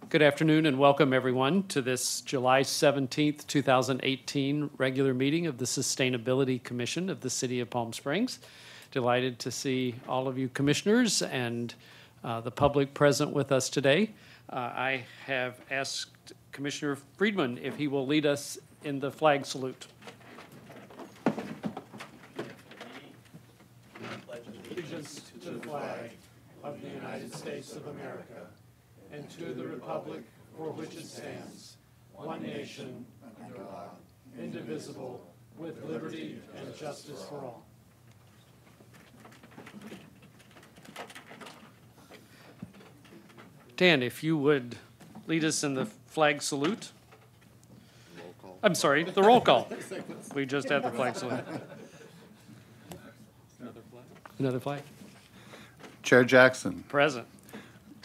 Good afternoon and welcome everyone to this July 17th, 2018 regular meeting of the Sustainability Commission of the City of Palm Springs. Delighted to see all of you commissioners and the public present with us today. I have asked Commissioner Friedman if he will lead us in the flag salute. Allegiance to the flag of the United States of America and to the republic for which it stands, one nation, under God, indivisible, with liberty and justice for all. Dan, if you would lead us in the flag salute. Roll call. I'm sorry, the roll call. We just had the flag salute. Another flag? Another flag. Chair Jackson. Present.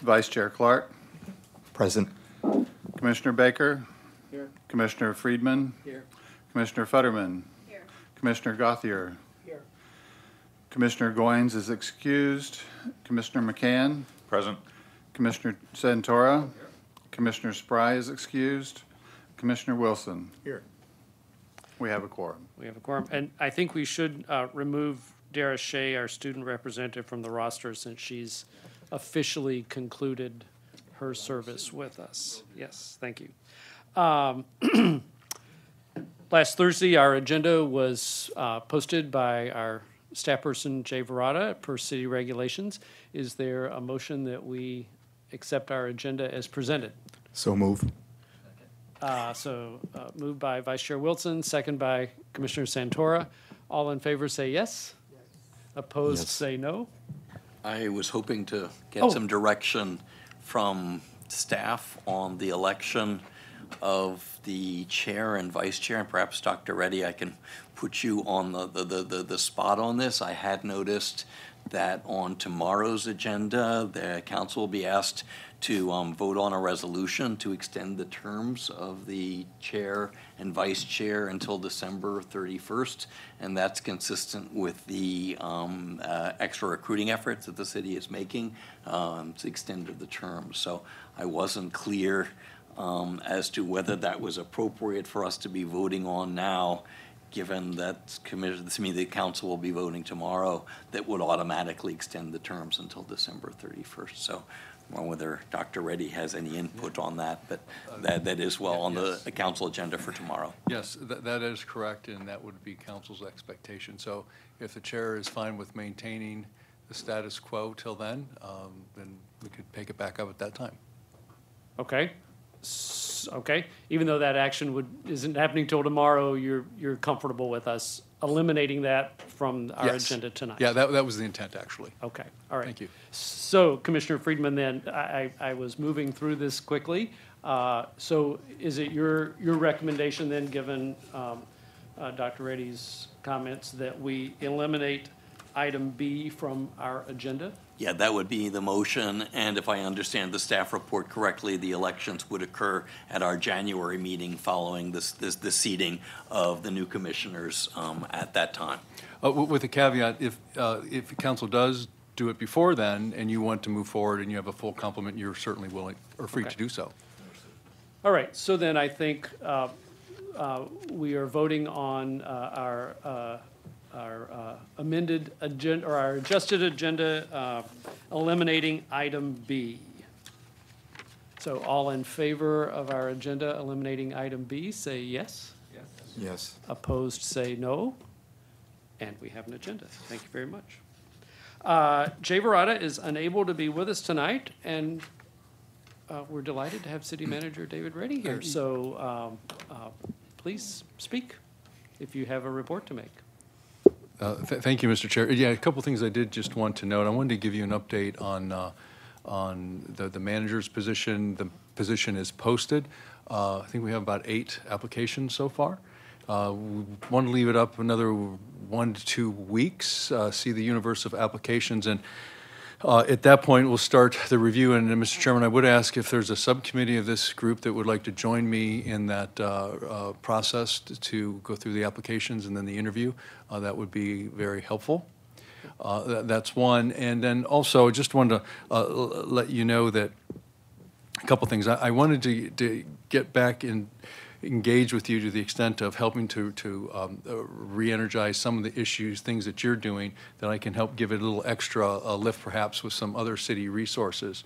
Vice Chair Clark. Present. Commissioner Baker. Here. Commissioner Friedman. Here. Commissioner Futterman. Here. Commissioner Gauthier. Here. Commissioner Goines is excused. Commissioner McCann. Present. Commissioner Santora. Here. Commissioner Spry is excused. Commissioner Wilson. Here. We have a quorum. We have a quorum. And I think we should remove Dara Shea, our student representative, from the roster since she's officially concluded her service with us. Yes, thank you. Last Thursday, our agenda was posted by our staff person, Jay Verada, per city regulations. Is there a motion that we accept our agenda as presented? So move. Moved by Vice Chair Wilson, second by Commissioner Santora. All in favor say yes. Opposed, Yes. say no. I was hoping to get some direction from staff on the election of the chair and vice chair, and perhaps Dr. Reddy, I can put you on the spot on this. I had noticed that on tomorrow's agenda, the council will be asked to vote on a resolution to extend the terms of the chair and vice chair until December 31st, and that's consistent with the extra recruiting efforts that the city is making to extend the terms. So I wasn't clear as to whether that was appropriate for us to be voting on now, given that the council will be voting tomorrow, that would automatically extend the terms until December 31st. So whether Dr. Reddy has any input on that, but that is on the council agenda for tomorrow. Yes, that is correct, and that would be council's expectation. So if the chair is fine with maintaining the status quo till then we could pick it back up at that time. Okay. Okay. Even though that action isn't happening till tomorrow, you're comfortable with us eliminating that from our agenda tonight? Yeah, that was the intent, actually. Okay. All right. Thank you. So, Commissioner Friedman, then I was moving through this quickly. So, is it your recommendation then, given Dr. Reddy's comments, that we eliminate item B from our agenda? Yeah, that would be the motion, and if I understand the staff report correctly, the elections would occur at our January meeting following the seating of the new commissioners at that time. With a caveat, if the council does do it before then and you want to move forward and you have a full complement, you're certainly willing or free to do so. All right, so then I think we are voting on our amended agenda, or our adjusted agenda, eliminating item B. So all in favor of our agenda eliminating item B, say yes. Yes. Yes. Opposed, say no. And we have an agenda. Thank you very much. Jay Verada is unable to be with us tonight, and we're delighted to have City Manager David Reddy here. So please speak if you have a report to make. Thank you, Mr. Chair. Yeah, a couple things I did just want to note. I wanted to give you an update on the manager's position. The position is posted. I think we have about 8 applications so far. We want to leave it up another 1 to 2 weeks, see the universe of applications, and at that point we'll start the review. And Mr. Chairman, I would ask if there's a subcommittee of this group that would like to join me in that process to go through the applications and then the interview. That would be very helpful. That's one. And then also just wanted to let you know that a couple things. I wanted to get back and engage with you to the extent of helping to re-energize some of the issues, things that you're doing, that I can help give it a little extra lift perhaps with some other city resources.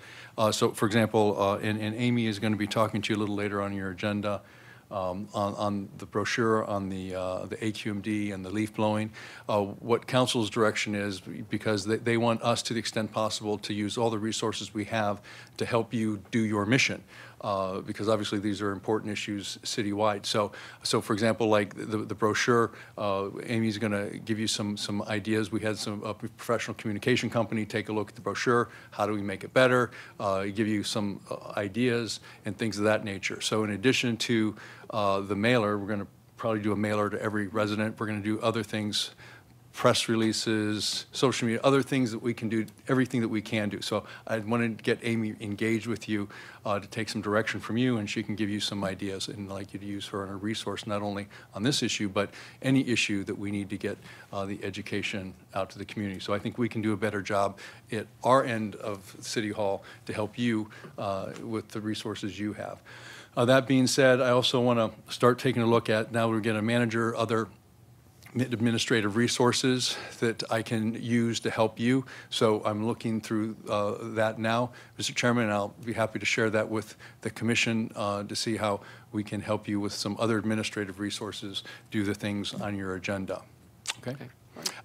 So for example, and Amy is going to be talking to you a little later on your agenda on the brochure on the AQMD and the leaf blowing. What council's direction is, because they want us to the extent possible to use all the resources we have to help you do your mission. Because obviously these are important issues citywide. So for example, like the brochure, Amy's going to give you some ideas. We had a professional communication company take a look at the brochure. How do we make it better? Give you some ideas and things of that nature. So in addition to the mailer, we're going to probably do a mailer to every resident. We're going to do other things, press releases, social media, other things that we can do, everything that we can do. So I wanted to get Amy engaged with you to take some direction from you, and she can give you some ideas, and I'd like you to use her as a resource, not only on this issue, but any issue that we need to get the education out to the community. So I think we can do a better job at our end of City Hall to help you with the resources you have. That being said, I also want to start taking a look at, now we're getting a manager, other administrative resources that I can use to help you. So I'm looking through that now, Mr. Chairman, and I'll be happy to share that with the commission to see how we can help you with some other administrative resources, do the things on your agenda. Okay?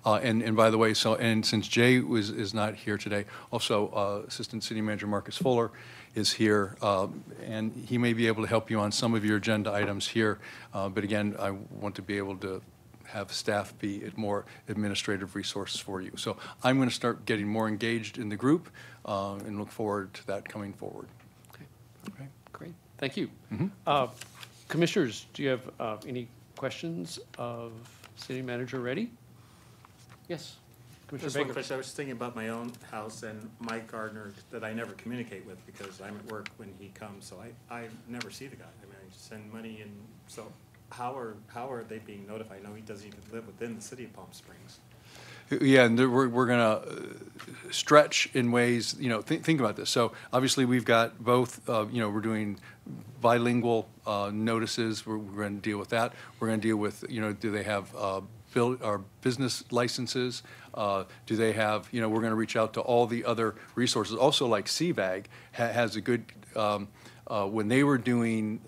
And by the way, and since Jay is not here today, also Assistant City Manager Marcus Fuller is here, and he may be able to help you on some of your agenda items here. But again, I want to be able to have staff be more administrative resources for you. So I'm going to start getting more engaged in the group and look forward to that coming forward. Okay, great. Thank you. Commissioners, do you have any questions of City Manager Reddy? Yes. Just Commissioner one Baker. question. I was thinking about my own house and Mike Gardner that I never communicate with because I'm at work when he comes, so I never see the guy. I mean, I send money and so how are they being notified? I know he doesn't even live within the city of Palm Springs. Yeah, and we're going to stretch in ways, think about this. So obviously we've got both, we're doing bilingual notices. We're going to deal with that. We're going to deal with, do they have business licenses? Do they have, we're going to reach out to all the other resources. Also, like CVAG has a good, when they were doing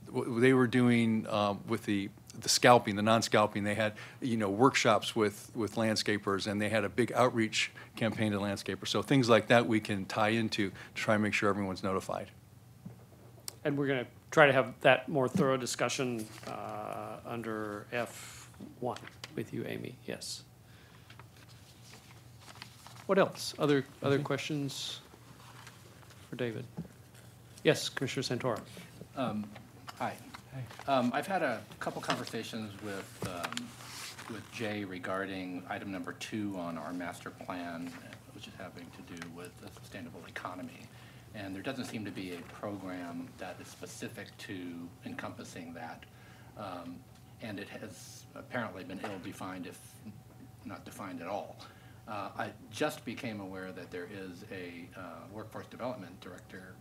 with the scalping, the non-scalping, they had, workshops with landscapers, and they had a big outreach campaign to landscapers. So things like that we can tie into to try and make sure everyone's notified. And we're going to try to have that more thorough discussion under F1 with you, Amy. Yes. What else? Other questions for David? Yes, Commissioner Santora. Hi. I've had a couple conversations with Jay regarding item number 2 on our master plan, which is having to do with a sustainable economy. And there doesn't seem to be a program that is specific to encompassing that. And it has apparently been ill-defined, if not defined at all. I just became aware that there is a workforce development director,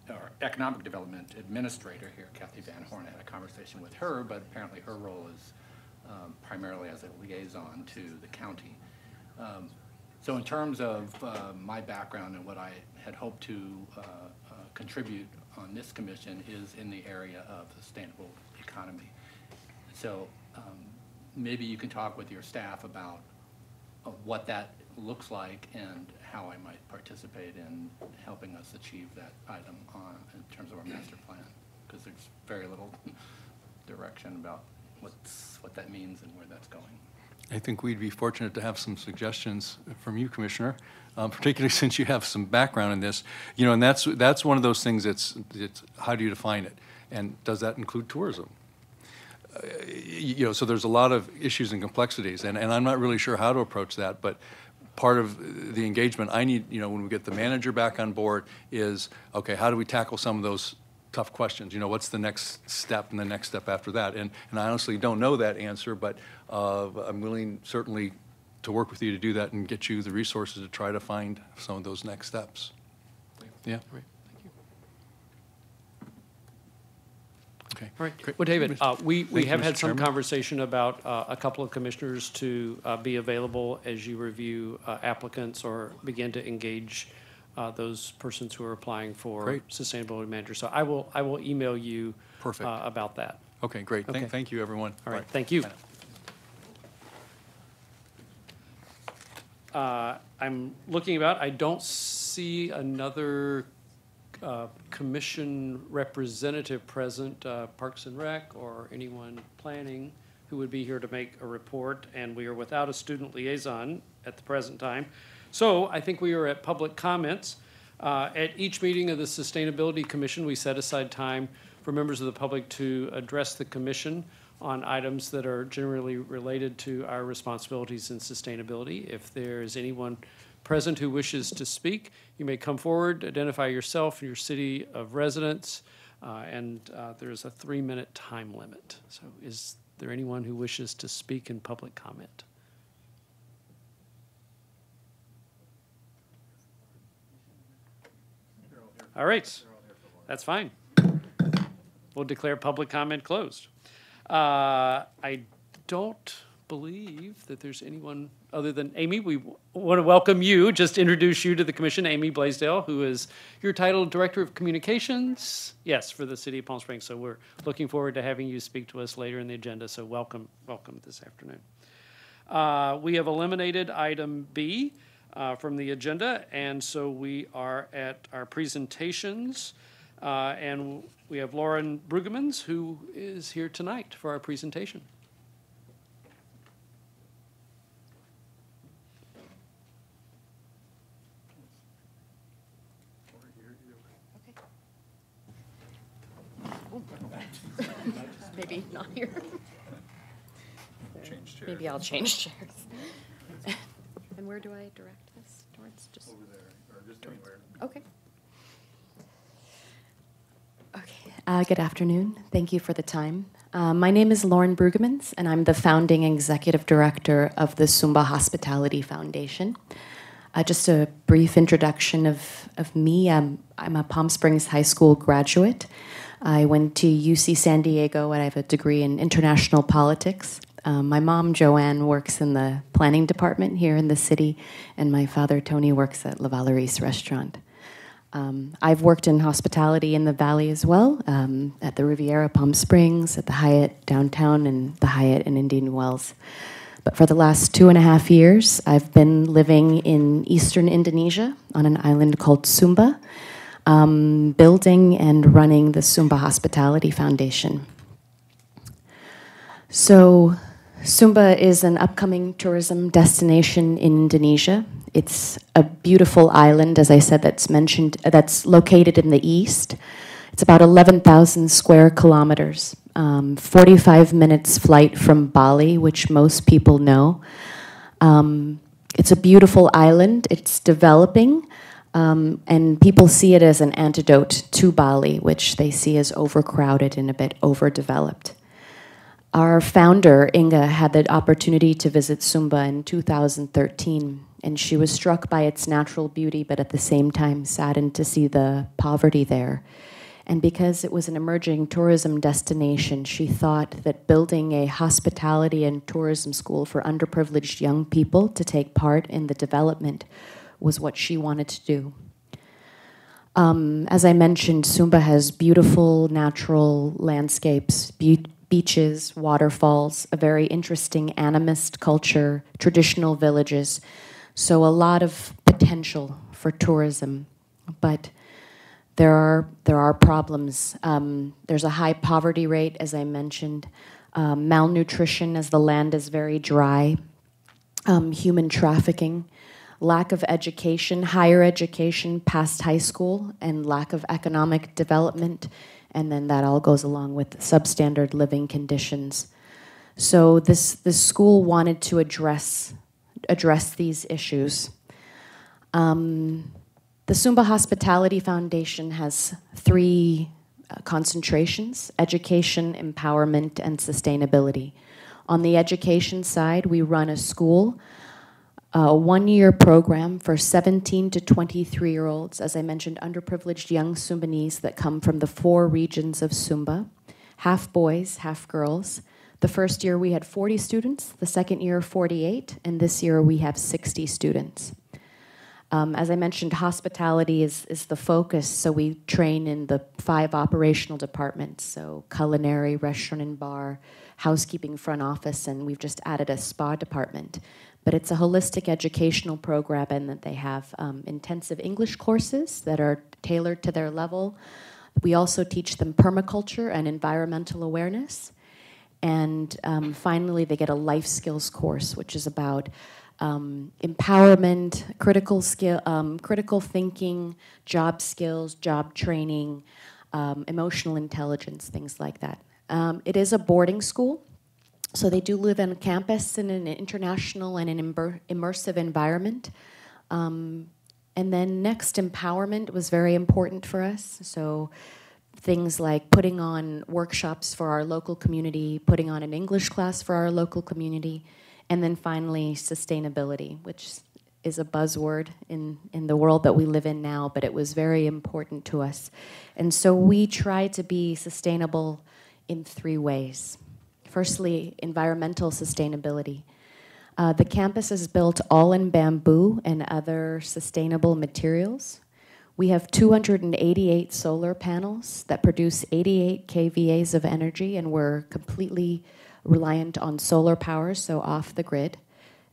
or economic development administrator here, Kathy Van Horn. I had a conversation with her, but apparently her role is primarily as a liaison to the county. So in terms of my background and what I had hoped to contribute on this commission is in the area of sustainable economy. So maybe you can talk with your staff about what that looks like and how I might participate in helping us achieve that item in terms of our master plan, because there's very little direction about what that means and where that's going. I think we'd be fortunate to have some suggestions from you, Commissioner, particularly since you have some background in this. And that's one of those things it's how do you define it? And does that include tourism? So there's a lot of issues and complexities, and I'm not really sure how to approach that, but part of the engagement I need, when we get the manager back on board is, okay, how do we tackle some of those tough questions? What's the next step and the next step after that? And I honestly don't know that answer, but I'm willing certainly to work with you to do that and get you the resources to try to find some of those next steps. Yeah. Great. Thank you. Okay. All right. Great. Well, David, we Thank you, have Mr. had some Chairman. conversation about a couple of commissioners to be available as you review applicants or begin to engage those persons who are applying for Great. sustainability manager. So I will email you Perfect. about that. Okay, great. Okay. Thank you, everyone. All right, Bye. thank you. I'm looking about, I don't see another commission representative present, Parks and Rec or anyone planning who would be here to make a report, and we are without a student liaison at the present time. So I think we are at public comments. At each meeting of the Sustainability Commission, we set aside time for members of the public to address the commission on items that are generally related to our responsibilities in sustainability. If there is anyone present who wishes to speak, you may come forward, identify yourself and your city of residence, and there's a 3-minute time limit. So is there anyone who wishes to speak in public comment? All right, that's fine. We'll declare public comment closed. I don't believe that there's anyone other than Amy. We want to welcome you, just introduce you to the commission, Amy Blaisdell, who is your title Director of Communications, yes, for the City of Palm Springs. So we're looking forward to having you speak to us later in the agenda. So welcome this afternoon. We have eliminated item B from the agenda, and so we are at our presentations. And we have Lauren Brueggemans, who is here tonight for our presentation. Maybe not here. Change chairs. Maybe I'll change chairs. And where do I direct this towards? Just Over there, or just anywhere. okay. Okay. Good afternoon. Thank you for the time. My name is Lauren Brueggemans, and I'm the founding executive director of the Zumba Hospitality Foundation. Just a brief introduction of me. I'm a Palm Springs High School graduate. I went to UC San Diego, and I have a degree in international politics. My mom, Joanne, works in the planning department here in the city, and my father, Tony, works at La Valerise Restaurant. I've worked in hospitality in the Valley as well, at the Riviera Palm Springs, at the Hyatt downtown, and the Hyatt in Indian Wells. But for the last 2.5 years, I've been living in eastern Indonesia on an island called Sumba, building and running the Zumba Hospitality Foundation. So Sumba is an upcoming tourism destination in Indonesia. It's a beautiful island, as I said, that's located in the east. It's about 11,000 square kilometers, 45 minutes flight from Bali, which most people know. It's a beautiful island. It's developing, and people see it as an antidote to Bali, which they see as overcrowded and a bit overdeveloped. Our founder, Inga, had the opportunity to visit Sumba in 2013, and she was struck by its natural beauty, but at the same time saddened to see the poverty there. And because it was an emerging tourism destination, she thought that building a hospitality and tourism school for underprivileged young people to take part in the development was what she wanted to do. As I mentioned, Sumba has beautiful natural landscapes, beaches, waterfalls, a very interesting animist culture, traditional villages. So a lot of potential for tourism, but there are problems. There's a high poverty rate, as I mentioned, malnutrition as the land is very dry, human trafficking, lack of education, higher education past high school, and lack of economic development. And then that all goes along with substandard living conditions. So this school wanted to address these issues. The Zumba Hospitality Foundation has 3 concentrations: education, empowerment, and sustainability. On the education side, we run a school, a 1-year program for 17 to 23-year-olds, as I mentioned, underprivileged young Sumbanese that come from the 4 regions of Sumba, half boys, half girls. The first year we had 40 students, the second year 48, and this year we have 60 students. As I mentioned, hospitality is the focus, so we train in the 5 operational departments, so culinary, restaurant and bar, housekeeping, front office, and we've just added a spa department. But it's a holistic educational program in that they have intensive English courses that are tailored to their level. We also teach them permaculture and environmental awareness. And finally, they get a life skills course, which is about empowerment, critical thinking, job skills, job training, emotional intelligence, things like that. It is a boarding school, so they do live on campus in an international and an immersive environment. And then next, empowerment was very important for us. So things like putting on workshops for our local community, putting on an English class for our local community, and then finally, sustainability, which is a buzzword in the world that we live in now, but it was very important to us. And so we try to be sustainable in 3 ways. Firstly, environmental sustainability. The campus is built all in bamboo and other sustainable materials. We have 288 solar panels that produce 88 kVAs of energy, and we're completely reliant on solar power, so off the grid.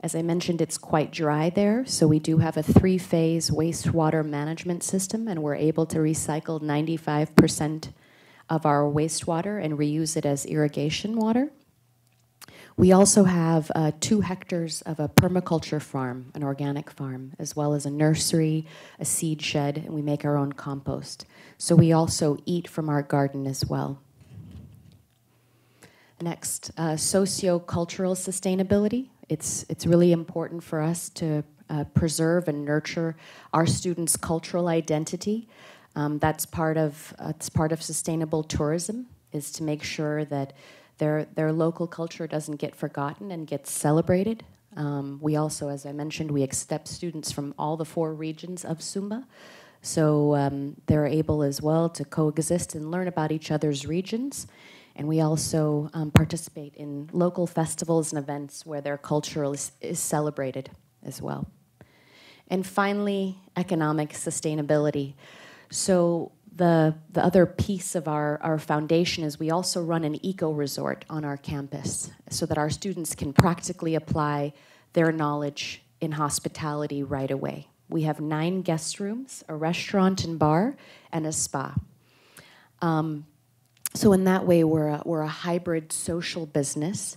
As I mentioned, it's quite dry there, so we do have a 3-phase wastewater management system, and we're able to recycle 95% of our wastewater and reuse it as irrigation water. We also have 2 hectares of a permaculture farm, an organic farm, as well as a nursery, a seed shed, and we make our own compost. So we also eat from our garden as well. Next, socio-cultural sustainability. It's really important for us to preserve and nurture our students' cultural identity. That's part of sustainable tourism, is to make sure that their local culture doesn't get forgotten and gets celebrated. We also, as I mentioned, we accept students from all the 4 regions of Zumba. So they're able as well to coexist and learn about each other's regions. And we also participate in local festivals and events where their culture is celebrated as well. And finally, economic sustainability. So the other piece of our foundation is we also run an eco-resort on our campus so that our students can practically apply their knowledge in hospitality right away. We have 9 guest rooms, a restaurant and bar, and a spa. So in that way, we're a hybrid social business.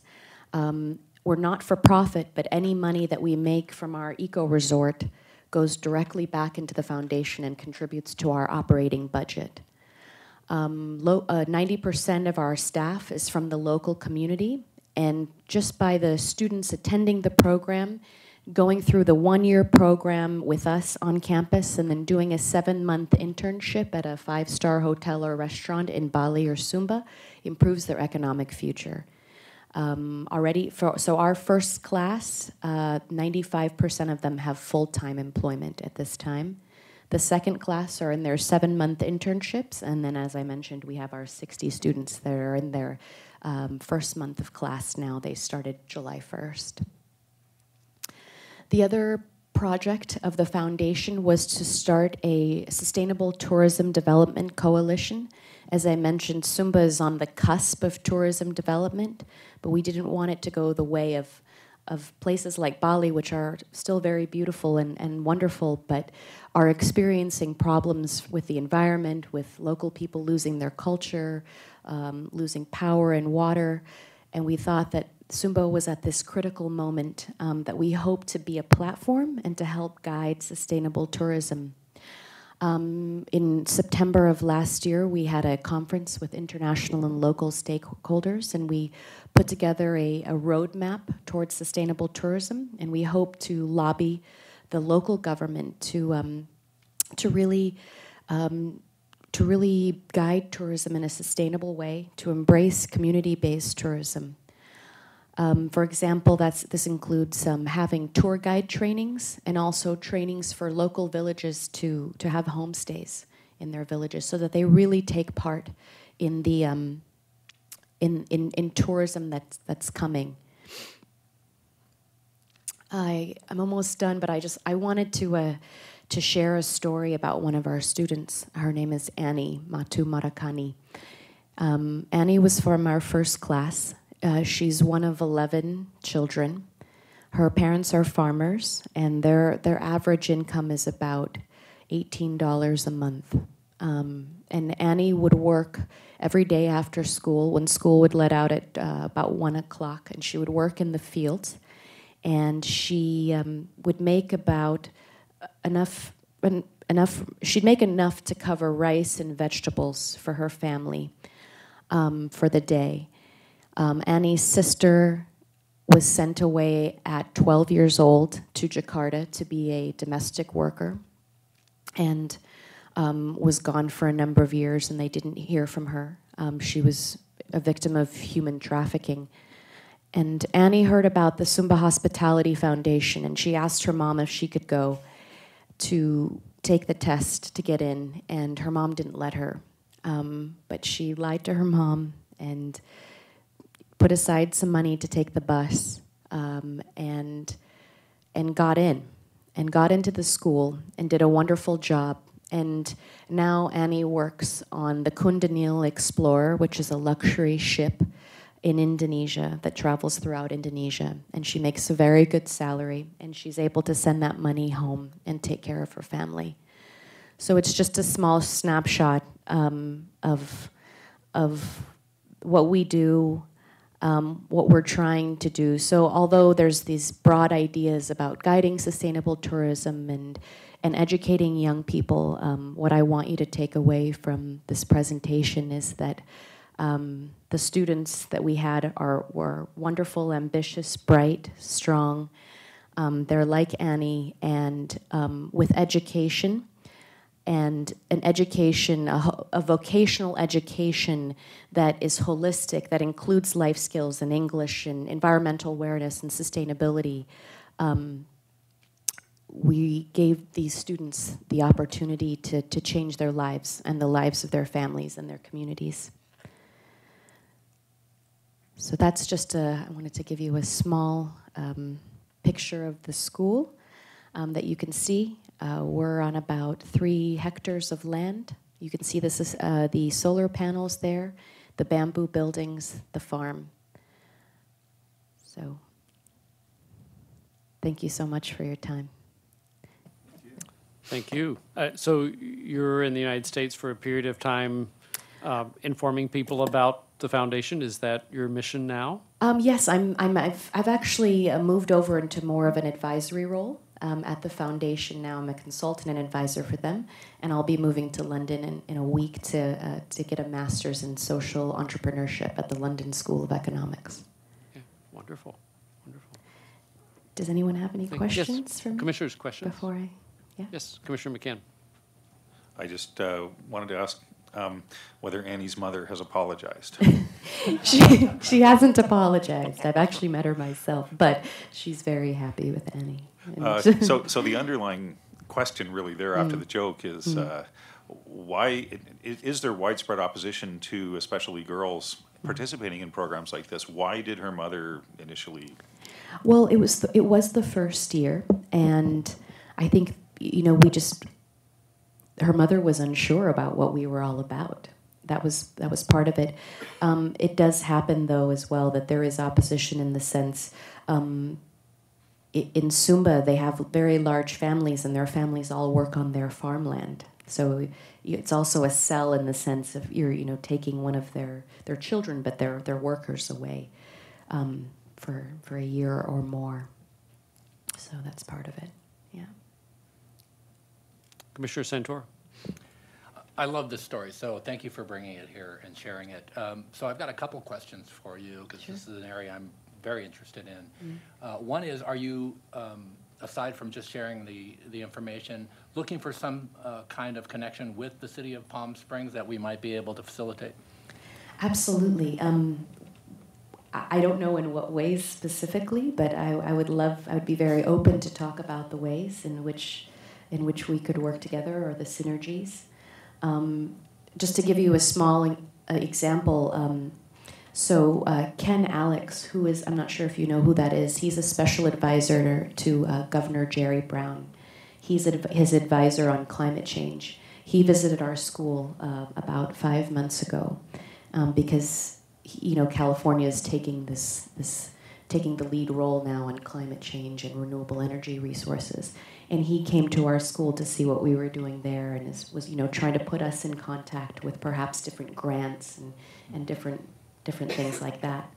We're not for profit, but any money that we make from our eco-resort goes directly back into the foundation and contributes to our operating budget. 90% of our staff is from the local community, and just by the students attending the program, going through the 1-year program with us on campus, and then doing a 7-month internship at a 5-star hotel or restaurant in Bali or Sumba improves their economic future. So our first class, 95% of them have full-time employment at this time. The second class are in their 7-month internships, and then, as I mentioned, we have our 60 students that are in their first month of class now. They started July 1st. The other project of the foundation was to start a sustainable tourism development coalition. As I mentioned, Zumba is on the cusp of tourism development, but we didn't want it to go the way of places like Bali, which are still very beautiful and wonderful, but are experiencing problems with the environment, with local people losing their culture, losing power and water. And we thought that Zumba was at this critical moment that we hope to be a platform and to help guide sustainable tourism. In September of last year, we had a conference with international and local stakeholders, and we put together a roadmap towards sustainable tourism, and we hope to lobby the local government to really guide tourism in a sustainable way, to embrace community-based tourism. For example, this includes having tour guide trainings and also trainings for local villages to have homestays in their villages so that they really take part in the in tourism that's coming. I'm almost done, but I wanted to share a story about one of our students. Her name is Annie Matu Marakani. Annie was from our first class. She's one of 11 children. Her parents are farmers, and their average income is about $18 a month. And Annie would work every day after school, when school would let out at about 1 o'clock, and she would work in the fields. And she would make about she'd make enough to cover rice and vegetables for her family for the day. Annie's sister was sent away at 12 years old to Jakarta to be a domestic worker, and was gone for a number of years, and they didn't hear from her. She was a victim of human trafficking. And Annie heard about the Zumba Hospitality Foundation, and she asked her mom if she could go to take the test to get in, and her mom didn't let her. But she lied to her mom and put aside some money to take the bus, and got in, and got into the school, and did a wonderful job. And now Annie works on the Kundanil Explorer, which is a luxury ship in Indonesia that travels throughout Indonesia. And she makes a very good salary, and she's able to send that money home and take care of her family. So it's just a small snapshot of what we do, what we're trying to do. So although there's these broad ideas about guiding sustainable tourism and educating young people, what I want you to take away from this presentation is that the students that we had were wonderful, ambitious, bright, strong. They're like Annie, and with education, and an education, a vocational education that is holistic, that includes life skills and English and environmental awareness and sustainability. We gave these students the opportunity to change their lives and the lives of their families and their communities. So that's just I wanted to give you a small picture of the school that you can see. We're on about 3 hectares of land. You can see this is the solar panels there, the bamboo buildings, the farm. So thank you so much for your time. Thank you. So you're in the United States for a period of time informing people about the foundation. Is that your mission now? Yes, I've actually moved over into more of an advisory role at the foundation now. I'm a consultant and advisor for them, and I'll be moving to London in a week to get a master's in social entrepreneurship at the London School of Economics. Yeah, wonderful, wonderful. Does anyone have any questions yes. for me? Commissioners, questions? Before I, yeah. Yes, Commissioner McCann. I just wanted to ask whether Annie's mother has apologized. She hasn't apologized. I've actually met her myself, but she's very happy with Annie. So the underlying question really there after the joke is why is there widespread opposition to especially girls participating in programs like this? Why did her mother initially? Well, it was the first year, and I think her mother was unsure about what we were all about. That was part of it. It does happen, though, as well, that there is opposition in the sense, in Zumba, they have very large families, and their families all work on their farmland. So it's also a sell in the sense of you're taking one of their children, but they're workers away for a year or more. So that's part of it. Yeah. Commissioner Santor. I love this story, so thank you for bringing it here and sharing it. So I've got a couple questions for you, because this is an area I'm very interested in. One is, are you, aside from just sharing the information, looking for some kind of connection with the city of Palm Springs that we might be able to facilitate? Absolutely. I don't know in what ways specifically, but I would be very open to talk about the ways in which we could work together, or the synergies. Just to give you a small example, So Ken Alex, who is, I'm not sure if you know who that is, he's a special advisor to Governor Jerry Brown. He's his advisor on climate change. He visited our school about 5 months ago because California is taking taking the lead role now on climate change and renewable energy resources. And he came to our school to see what we were doing there, and was trying to put us in contact with perhaps different grants and different things like that.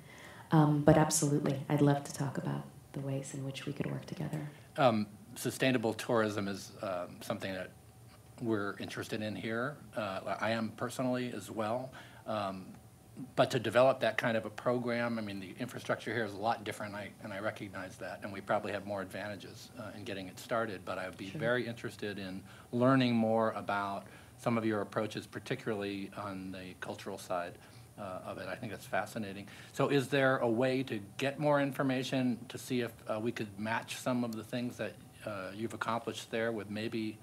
But absolutely, I'd love to talk about the ways in which we could work together. Sustainable tourism is something that we're interested in here. I am personally as well. But to develop that kind of a program, I mean, the infrastructure here is a lot different, and I recognize that, and we probably have more advantages in getting it started. But I would be very interested in learning more about some of your approaches, particularly on the cultural side of it. I think that's fascinating. So is there a way to get more information to see if we could match some of the things that you've accomplished there with maybe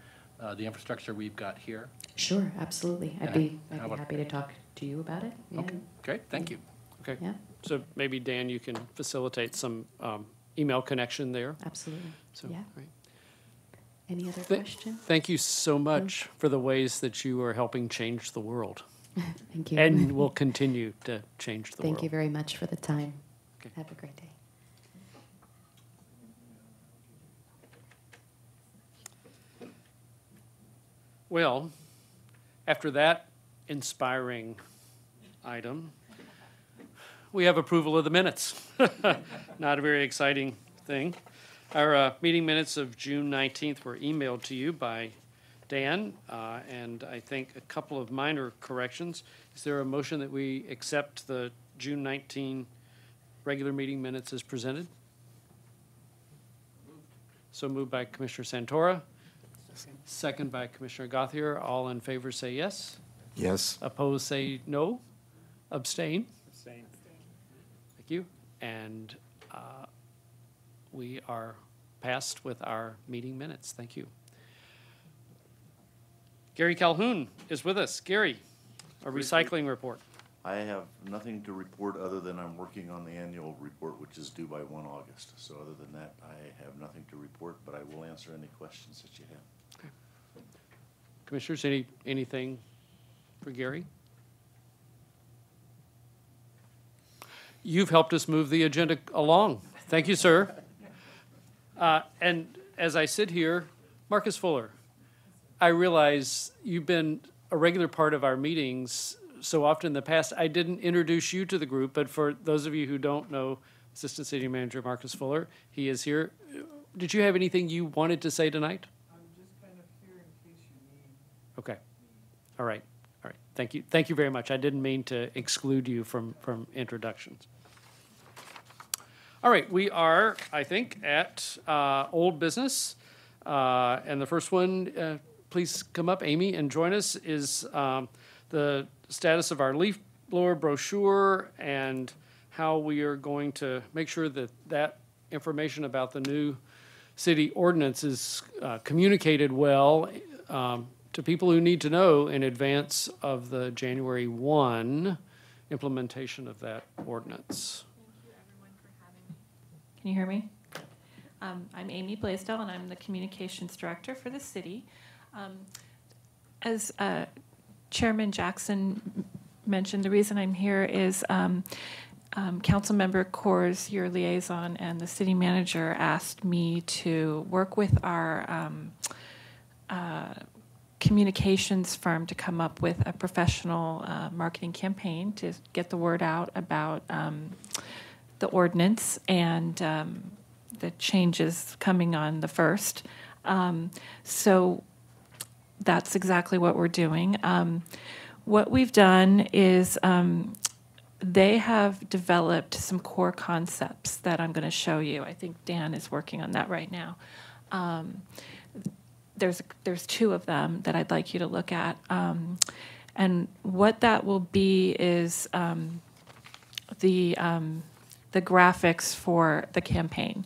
the infrastructure we've got here? Sure, absolutely. I'd be happy to talk to you about it. Yeah. Okay, great, thank you. Okay. Yeah. So maybe, Dan, you can facilitate some email connection there. Absolutely. So, Yeah. right. Any other questions? Thank you so much for the ways that you are helping change the world. Thank you. And will continue to change the world. Thank you very much for the time. Okay. Have a great day. Well, after that inspiring item, we have approval of the minutes. Not a very exciting thing. Our meeting minutes of June 19th were emailed to you by Dan, and I think a couple of minor corrections. Is there a motion that we accept the June 19 regular meeting minutes as presented? So moved by Commissioner Santora. Second by Commissioner Gauthier. All in favor say yes. Yes. Opposed say no. Abstain. Abstain. Thank you. And we are passed with our meeting minutes. Thank you. Gary Calhoun is with us. Gary, a recycling report. I have nothing to report other than I'm working on the annual report, which is due by 1 August. So other than that, I have nothing to report, but I will answer any questions that you have. Okay. Commissioners, anything for Gary? You've helped us move the agenda along. Thank you, sir. And as I sit here, Marcus Fuller, I realize you've been a regular part of our meetings so often in the past. I didn't introduce you to the group, but for those of you who don't know Assistant City Manager Marcus Fuller, he is here. Did you have anything you wanted to say tonight? I'm just kind of here in case you need. Okay. All right. All right. Thank you. Thank you very much. I didn't mean to exclude you from introductions. All right. We are, I think, at old business. And the first one, please come up, Amy, and join us, is the status of our leaf blower brochure and how we are going to make sure that that information about the new city ordinance is communicated well to people who need to know in advance of the January 1 implementation of that ordinance. Thank you, everyone, for having me. Can you hear me? I'm Amy Blaisdell, and I'm the Communications Director for the city. As Chairman Jackson mentioned, the reason I'm here is Councilmember Coors, your liaison, and the city manager asked me to work with our communications firm to come up with a professional marketing campaign to get the word out about the ordinance and the changes coming on the 1st. So that's exactly what we're doing. What we've done is they have developed some core concepts that I'm going to show you. I think Dan is working on that right now. There's 2 of them that I'd like you to look at. And what that will be is the graphics for the campaign.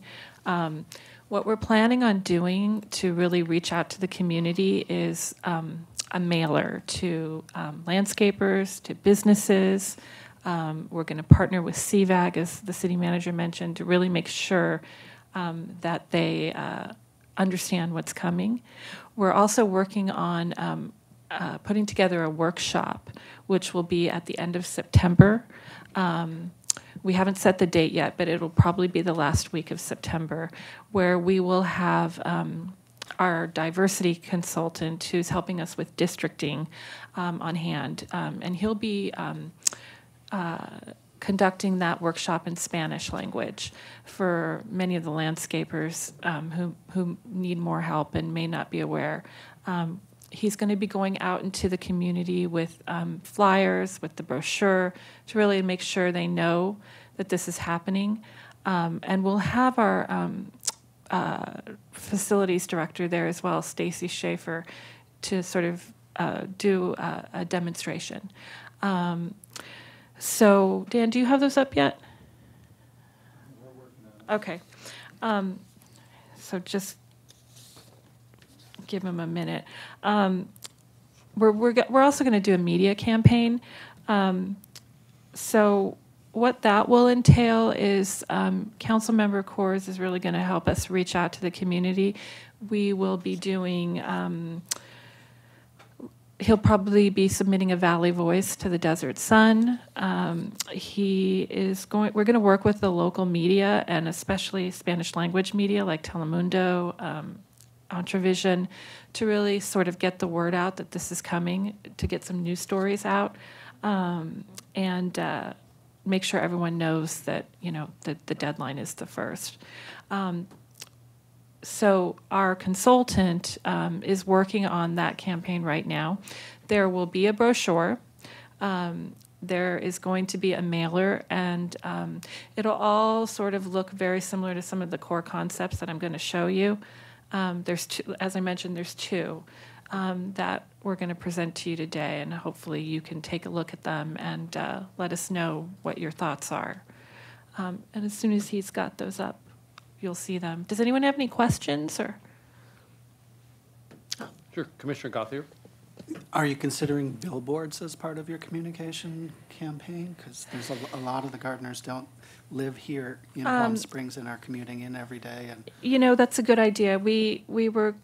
What we're planning on doing to really reach out to the community is a mailer to landscapers, to businesses, We're going to partner with CVAG, as the city manager mentioned, to really make sure that they understand what's coming. We're also working on putting together a workshop, which will be at the end of September. We haven't set the date yet, but it'll probably be the last week of September, where we will have our diversity consultant who's helping us with districting on hand. And he'll be conducting that workshop in Spanish language for many of the landscapers who need more help and may not be aware. He's going to be going out into the community with flyers, with the brochure, to really make sure they know that this is happening. And we'll have our facilities director there as well, Stacy Schaefer, to sort of do a demonstration. So, Dan, do you have those up yet? We're working on it. Okay. So just give him a minute. We're also going to do a media campaign. So what that will entail is Councilmember Coors is really going to help us reach out to the community. We will be doing, he'll probably be submitting a Valley Voice to the Desert Sun. We're going to work with the local media, and especially Spanish language media like Telemundo, Entravision, to really sort of get the word out that this is coming, to get some news stories out, and make sure everyone knows that, that the deadline is the 1st. So our consultant is working on that campaign right now. There will be a brochure. There is going to be a mailer, and it'll all sort of look very similar to some of the core concepts that I'm going to show you. There's two, as I mentioned, there's two that we're going to present to you today, and hopefully you can take a look at them and let us know what your thoughts are. And as soon as he's got those up, you'll see them. Does anyone have any questions? Or Sure, Commissioner Gauthier. Are you considering billboards as part of your communication campaign? Because there's a lot of the gardeners don't live here in Palm Springs and are commuting in every day. And that's a good idea. We were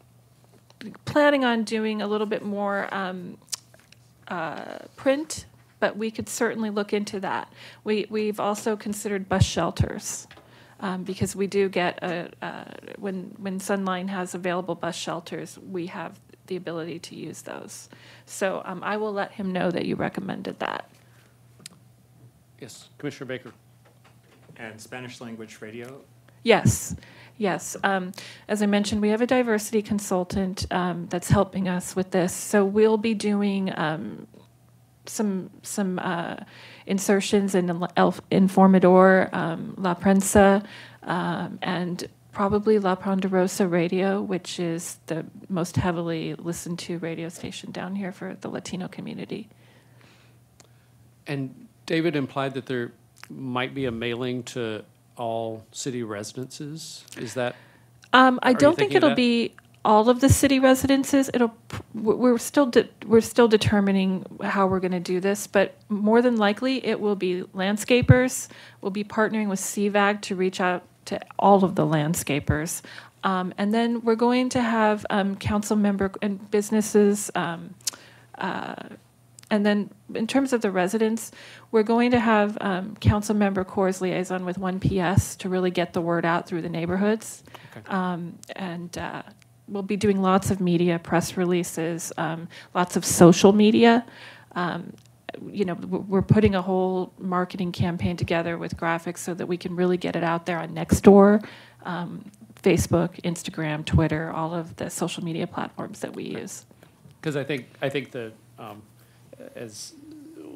planning on doing a little bit more print, but we could certainly look into that. We've also considered bus shelters. Because we do get, when Sunline has available bus shelters, we have the ability to use those. So I will let him know that you recommended that. Yes, Commissioner Baker. And Spanish language radio? Yes. As I mentioned, we have a diversity consultant that's helping us with this. So we'll be doing some insertions in Informador, La Prensa, and probably La Ponderosa Radio, which is the most heavily listened to radio station down here for the Latino community. And David implied that there might be a mailing to all city residences. Is that? I don't think it'll be all of the city residences. We're still determining how we're going to do this, but more than likely it will be landscapers. We'll be partnering with CVAG to reach out to all of the landscapers. And then we're going to have council member and businesses. And then in terms of the residents, we're going to have council member Coors liaison with 1PS to really get the word out through the neighborhoods. Okay. We'll be doing lots of media, press releases, lots of social media. We're putting a whole marketing campaign together with graphics so that we can really get it out there on Nextdoor, Facebook, Instagram, Twitter, all of the social media platforms that we use. Because I think the as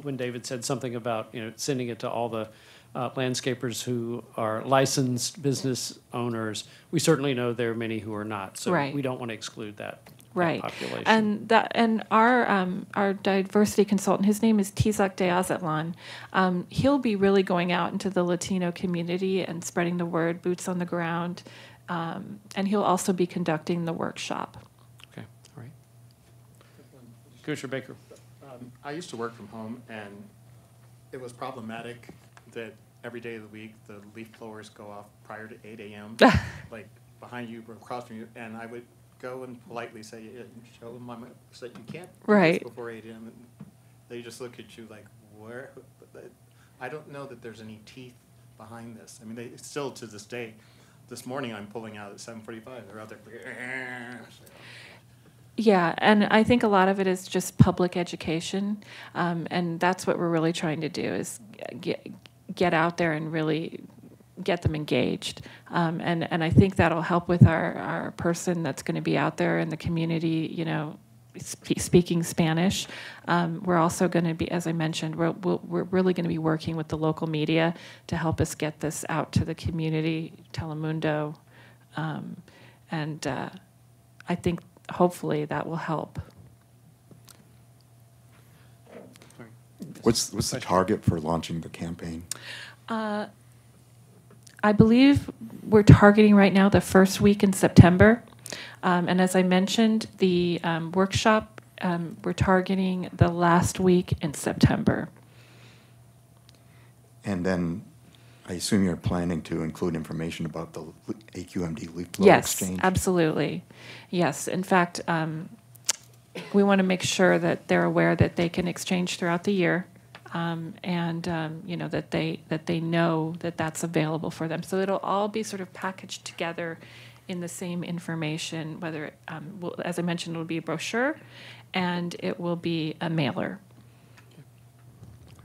when David said something about sending it to all the landscapers who are licensed business owners, we certainly know there are many who are not. So we don't want to exclude that population. And our diversity consultant, his name is Tizak de Azatlan. He'll be really going out into the Latino community and spreading the word, boots on the ground, and he'll also be conducting the workshop. Okay, all right. Commissioner Baker. I used to work from home, and it was problematic that every day of the week, the leaf blowers go off prior to 8 a.m., like behind you or across from you, and I would go and politely say, yeah, show them so you can't do Right. this before 8 a.m. And they just look at you like, where? I don't know that there's any teeth behind this. I mean, they still to this day. This morning I'm pulling out at 7:45. They're out there. Yeah, and I think a lot of it is just public education, and that's what we're really trying to do is get out there and really get them engaged. And I think that'll help with our person that's going to be out there in the community, you know, speaking Spanish. We're also going to be, as I mentioned, we're really going to be working with the local media to help us get this out to the community, Telemundo, and I think hopefully that will help. What's the target for launching the campaign? I believe we're targeting right now the first week in September. And as I mentioned, the workshop, we're targeting the last week in September. And then I assume you're planning to include information about the AQMD leaf blower Yes, exchange? absolutely. Yes. In fact, we want to make sure that they're aware that they can exchange throughout the year. You know, that they know that that's available for them. So it'll all be sort of packaged together in the same information, whether, as I mentioned, it will be a brochure and it will be a mailer.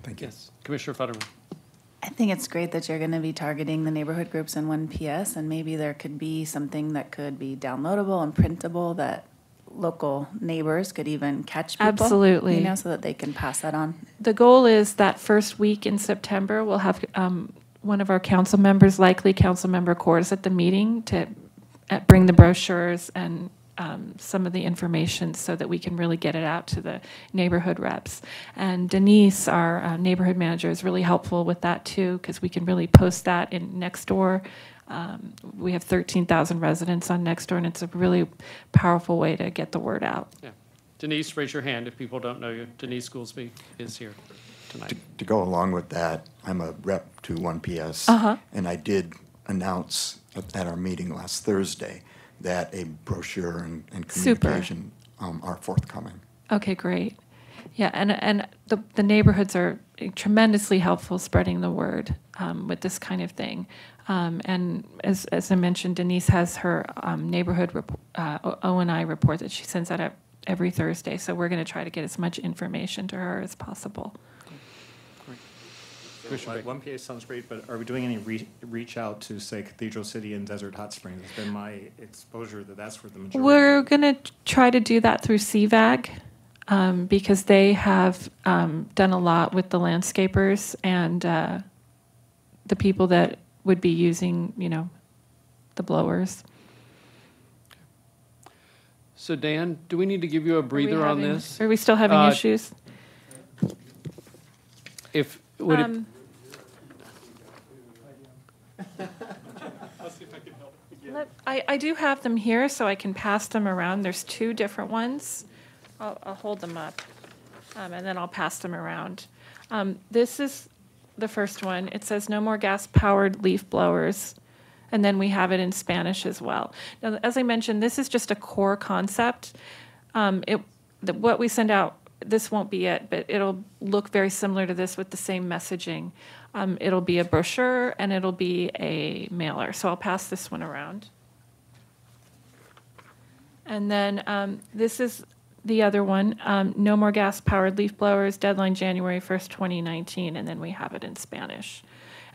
Thank you. Yes, Commissioner Futterman. I think it's great that you're going to be targeting the neighborhood groups in 1PS, and maybe there could be something that could be downloadable and printable that local neighbors could even catch people. Absolutely. You know, so that they can pass that on. The goal is that first week in September, we'll have one of our council members, likely Councilmember Cordes, at the meeting to bring the brochures and some of the information so that we can really get it out to the neighborhood reps. And Denise, our neighborhood manager, is really helpful with that too, because we can really post that in Nextdoor. We have 13,000 residents on Nextdoor, and it's a really powerful way to get the word out. Yeah. Denise, raise your hand if people don't know you. Denise Goolsby is here tonight. To go along with that, I'm a rep to 1PS, and I did announce at our meeting last Thursday that a brochure and communication are forthcoming. Okay, great. Yeah, and the neighborhoods are tremendously helpful spreading the word with this kind of thing. And as I mentioned, Denise has her neighborhood O&I report that she sends out every Thursday. So we're going to try to get as much information to her as possible. Like 1PA sounds great, but are we doing any reach out to, say, Cathedral City and Desert Hot Springs? It's been my exposure that's where the majority. We're going to try to do that through CVAG because they have done a lot with the landscapers and the people that would be using, you know, the blowers. So Dan, do we need to give you a breather on this? Are we still having issues? If would it, I do have them here, so I can pass them around. There's two different ones. I'll hold them up, and then I'll pass them around. This is the first one. It says no more gas-powered leaf blowers, and then we have it in Spanish as well. Now, as I mentioned, this is just a core concept. What we send out, this won't be it, but it'll look very similar to this with the same messaging. It'll be a brochure and it'll be a mailer. So I'll pass this one around. And then this is the other one, no more gas-powered leaf blowers, deadline January 1st, 2019, and then we have it in Spanish.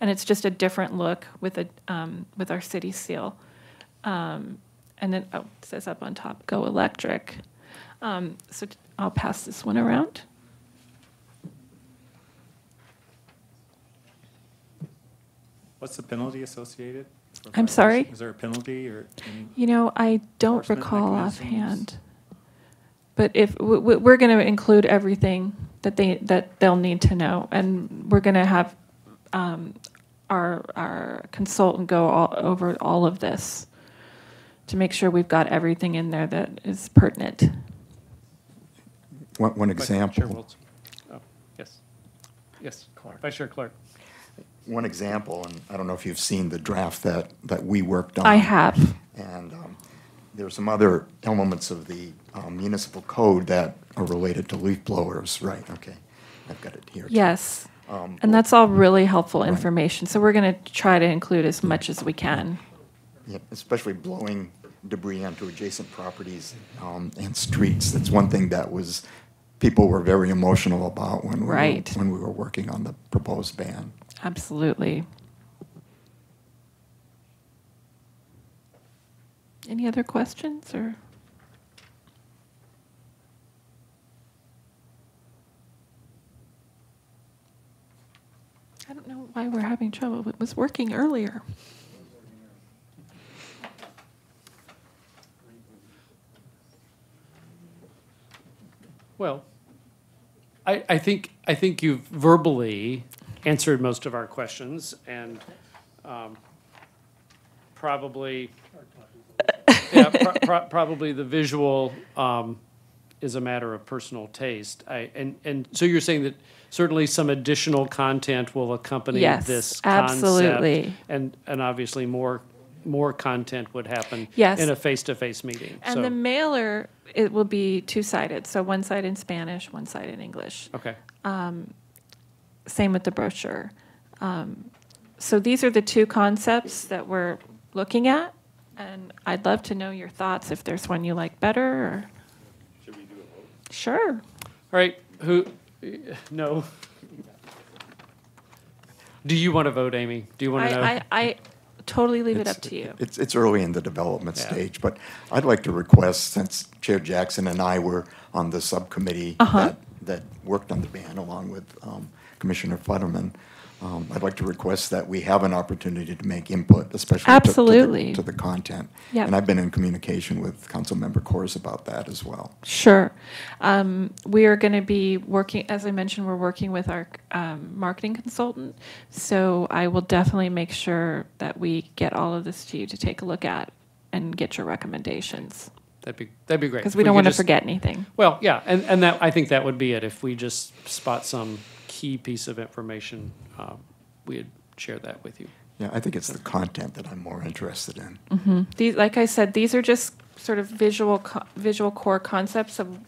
And it's just a different look with our city seal. And then, it says up on top, go electric. So I'll pass this one around. What's the penalty associated? I'm sorry? Is there a penalty or? You know, I don't enforcement recall mechanisms? offhand. But if we're going to include everything that they'll need to know, and we're going to have our consultant go over all of this to make sure we've got everything in there that is pertinent. One example. Oh, yes. Yes, Vice Chair Clark. One example, and I don't know if you've seen the draft that we worked on. I have. And there are some other elements of the municipal code that are related to leaf blowers, right? Okay, I've got it here. too. Yes. And that's all really helpful Right. information. So we're going to try to include as much as we can. Yeah, especially blowing debris onto adjacent properties and streets. That's one thing that people were very emotional about when Right. when we were working on the proposed ban. Absolutely. Any other questions or? I don't know why we're having trouble. It was working earlier. Well, I think you've verbally answered most of our questions, and probably, yeah, probably the visual is a matter of personal taste. And so you're saying that certainly some additional content will accompany Yes, this absolutely. concept, and obviously more content would happen Yes. in a face-to-face meeting. And So- the mailer, it will be two-sided, so one side in Spanish, one side in English. Okay. Same with the brochure. So these are the two concepts that we're looking at, and I'd love to know your thoughts if there's one you like better, or. Should we do a vote? Sure. All right, no. Do you want to vote, Amy? Do you want to know? I totally leave it up to you. It's early in the development Yeah. stage, but I'd like to request, since Chair Jackson and I were on the subcommittee that worked on the ban along with Commissioner Futterman, I'd like to request that we have an opportunity to make input, especially Absolutely. to the content. Yeah. And I've been in communication with Councilmember Coors about that as well. Sure. We are going to be working, as I mentioned, we're working with our marketing consultant. So I will definitely make sure that we get all of this to you to take a look at and get your recommendations. That'd be great. Because If we don't could want to just- forget anything. Well, yeah, and that, I think that would be it. If we just spot some key piece of information, we'd share that with you. Yeah, I think it's the content that I'm more interested in. These, like I said, these are just sort of visual core concepts of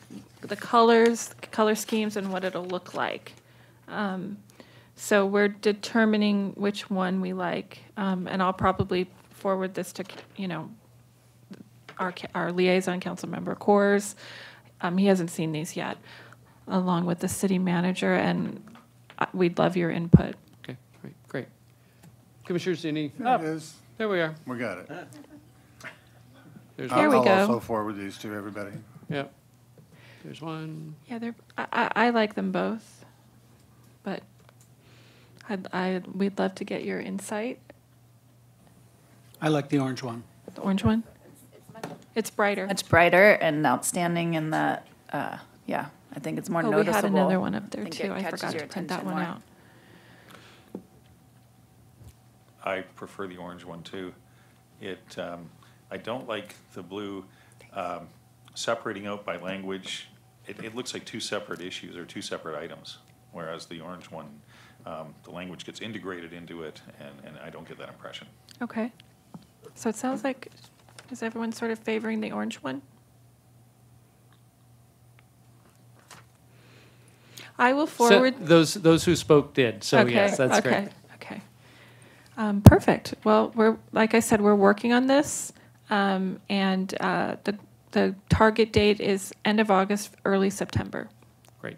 the colors, color schemes, and what it'll look like. So we're determining which one we like, and I'll probably forward this to our liaison, Councilmember Coors. He hasn't seen these yet, along with the city manager, and we'd love your input. Okay, great. Commissioners, any? There it is. There we are. We got it. There's Here we I'll go. also forward these to everybody. Yep. There's one. Yeah, I like them both, but we'd love to get your insight. I like the orange one. The orange one? It's brighter. Much brighter and outstanding in that, yeah, I think it's more Oh, noticeable. we had another one up there think too. it I catches forgot your to print that attention one more. out. I prefer the orange one too. I don't like the blue separating out by language. It looks like two separate issues or two separate items, whereas the orange one, the language gets integrated into it, and I don't get that impression. Okay. So it sounds like, is everyone sort of favoring the orange one? I will forward. Those who spoke did, so Okay, yes, that's great. Okay. Perfect. Well, like I said, we're working on this, and the target date is end of August, early September. Great.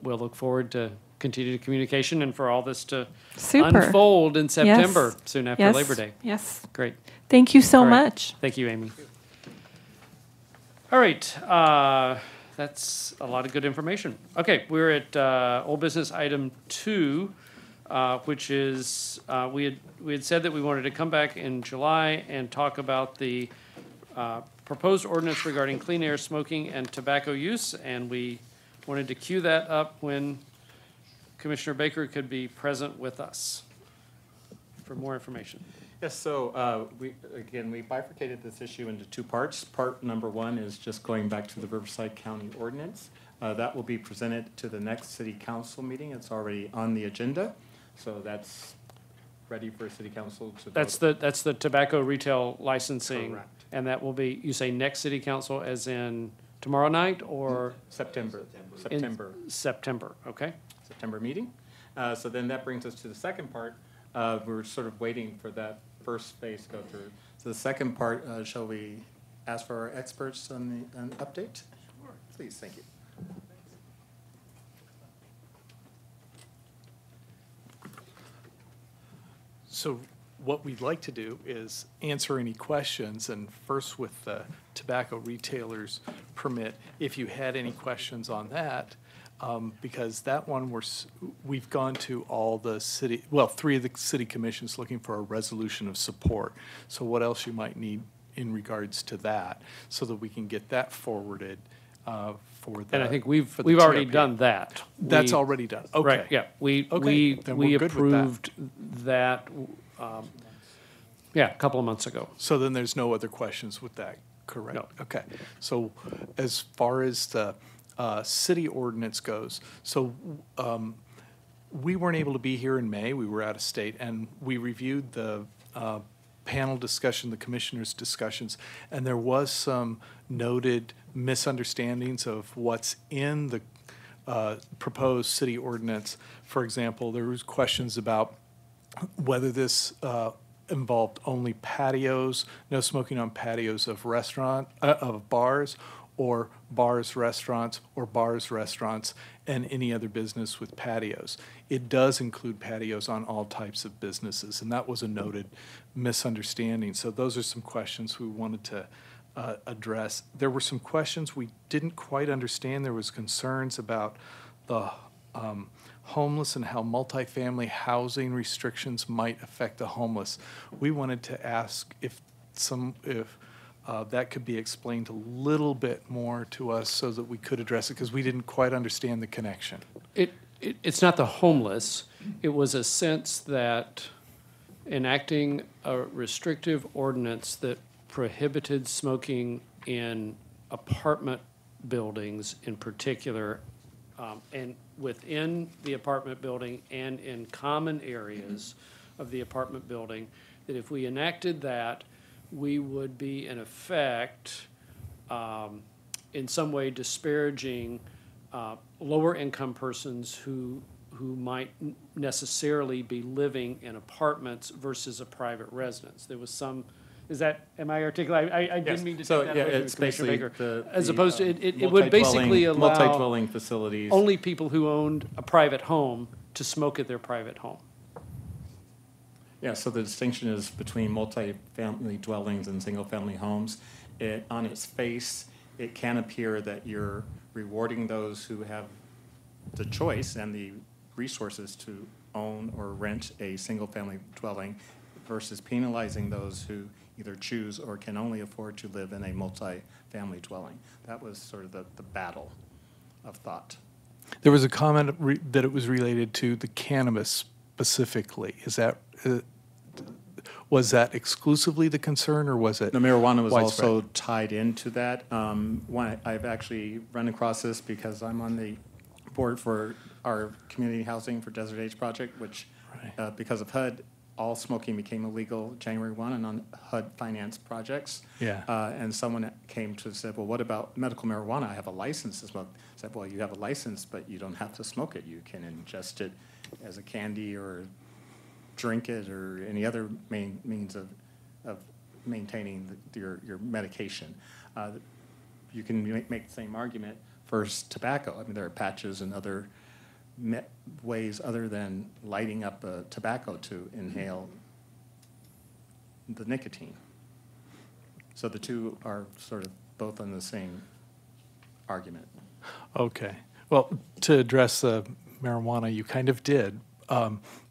We'll look forward to continued communication and for all this to Super. unfold in September, Yes. soon after Yes. Labor Day. Yes. Great. Thank you so All right. much. Thank you, Amy. All right, that's a lot of good information. Okay, we're at old business item 2, which is we had said that we wanted to come back in July and talk about the proposed ordinance regarding clean air, smoking, and tobacco use, and we wanted to cue that up when Commissioner Baker could be present with us for more information. Yes, so we bifurcated this issue into two parts. Part number one is just going back to the Riverside County ordinance. That will be presented to the next city council meeting. It's already on the agenda, so that's ready for city council to vote. That's the tobacco retail licensing. Correct. And that will be, you say next city council as in tomorrow night or? September. In September, okay. September meeting. So then that brings us to the second part. We're sort of waiting for that first phase to go through. So the second part, shall we ask for our experts on the update? Sure. Please, thank you. So what we'd like to do is answer any questions, and first with the tobacco retailers permit, if you had any questions on that, because that one we've gone to all the city, well, 3 of the city commissions looking for a resolution of support. So what else you might need in regards to that, so that we can get that forwarded for the. And I think we've for the already TRP. done that. That's already done. Okay. Right, yeah. We Then we we're good with that. approved that, yeah, a couple of months ago. So then there's no other questions with that, correct? No. Okay. So as far as the city ordinance goes, so we weren't able to be here in May. We were out of state, and we reviewed the panel discussion, the commissioners' discussions, and there was some noted misunderstandings of what's in the proposed city ordinance. For example, there was questions about whether this involved only patios, no smoking on patios of of bars, or bars, restaurants, or bars, restaurants, and any other business with patios. It does include patios on all types of businesses, and that was a noted misunderstanding. So those are some questions we wanted to address. There were some questions we didn't quite understand. There was concerns about the homeless and how multifamily housing restrictions might affect the homeless. We wanted to ask if that could be explained a little bit more to us so that we could address it, because we didn't quite understand the connection. It's not the homeless. It was a sense that enacting a restrictive ordinance that prohibited smoking in apartment buildings in particular, and within the apartment building and in common areas of the apartment building, that if we enacted that, we would be in effect in some way disparaging lower income persons who might necessarily be living in apartments versus a private residence. There was some, am I articulate? I didn't mean to take that away from Commissioner Baker. As opposed to, it would basically allow multi-dwelling facilities. only people who owned a private home to smoke at their private home. Yeah, so the distinction is between multi-family dwellings and single-family homes. On its face, it can appear that you're rewarding those who have the choice and the resources to own or rent a single-family dwelling versus penalizing those who either choose or can only afford to live in a multi-family dwelling. That was sort of the battle of thought. There was a comment that it was related to the cannabis specifically. Is that was that exclusively the concern, or was it? The marijuana was widespread? also tied into that. I've actually run across this because I'm on the board for our community housing for Desert Age project, which because of HUD, all smoking became illegal January 1 and on HUD finance projects. Yeah. And someone came to said, well, what about medical marijuana? I have a license to smoke. I said, well, you have a license, but you don't have to smoke it. You can ingest it as a candy or drink it or any other means of maintaining your medication. You can make the same argument for tobacco. I mean, there are patches and other ways other than lighting up tobacco to inhale the nicotine. So the two are sort of both on the same argument. Okay. Well, to address the marijuana, you kind of did,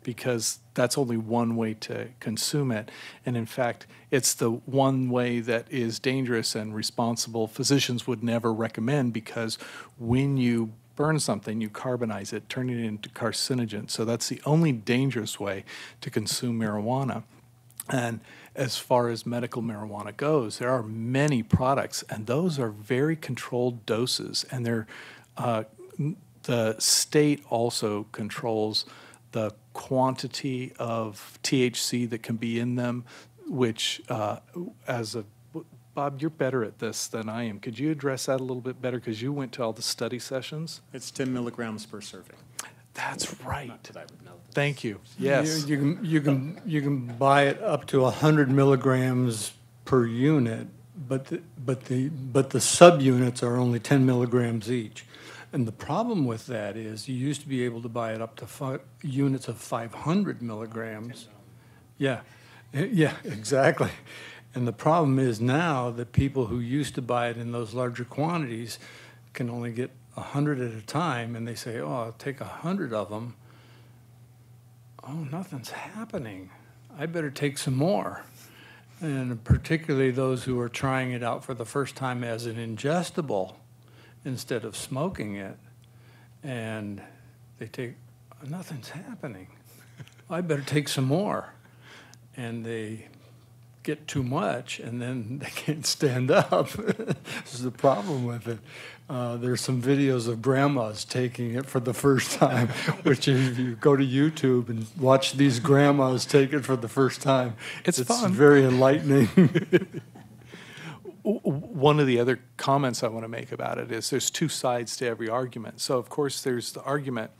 because that's only one way to consume it. And in fact, it's the one way that is dangerous and responsible physicians would never recommend, because when you burn something, you carbonize it, turn it into carcinogen. So that's the only dangerous way to consume marijuana. And as far as medical marijuana goes, there are many products, and those are very controlled doses, and they're the state also controls the quantity of THC that can be in them, which Bob, you're better at this than I am. Could you address that a little bit better? Because you went to all the study sessions. It's 10 milligrams per serving. That's right. Not that I would know this. Thank you. Yes. You can buy it up to 100 milligrams per unit, but the subunits are only 10 milligrams each. And the problem with that is you used to be able to buy it up to units of 500 milligrams. Yeah, yeah, exactly. And the problem is now that people who used to buy it in those larger quantities can only get 100 at a time, and they say, oh, I'll take 100 of them. Oh, nothing's happening. I better take some more. And particularly those who are trying it out for the first time as an ingestible instead of smoking it, and they take, nothing's happening. I better take some more. And they get too much, and then they can't stand up. This is the problem with it. There's some videos of grandmas taking it for the first time, which if you go to YouTube and watch these grandmas take it for the first time, it's fun. Very enlightening. One of the other comments I want to make about it is there's two sides to every argument. So, of course, there's the argument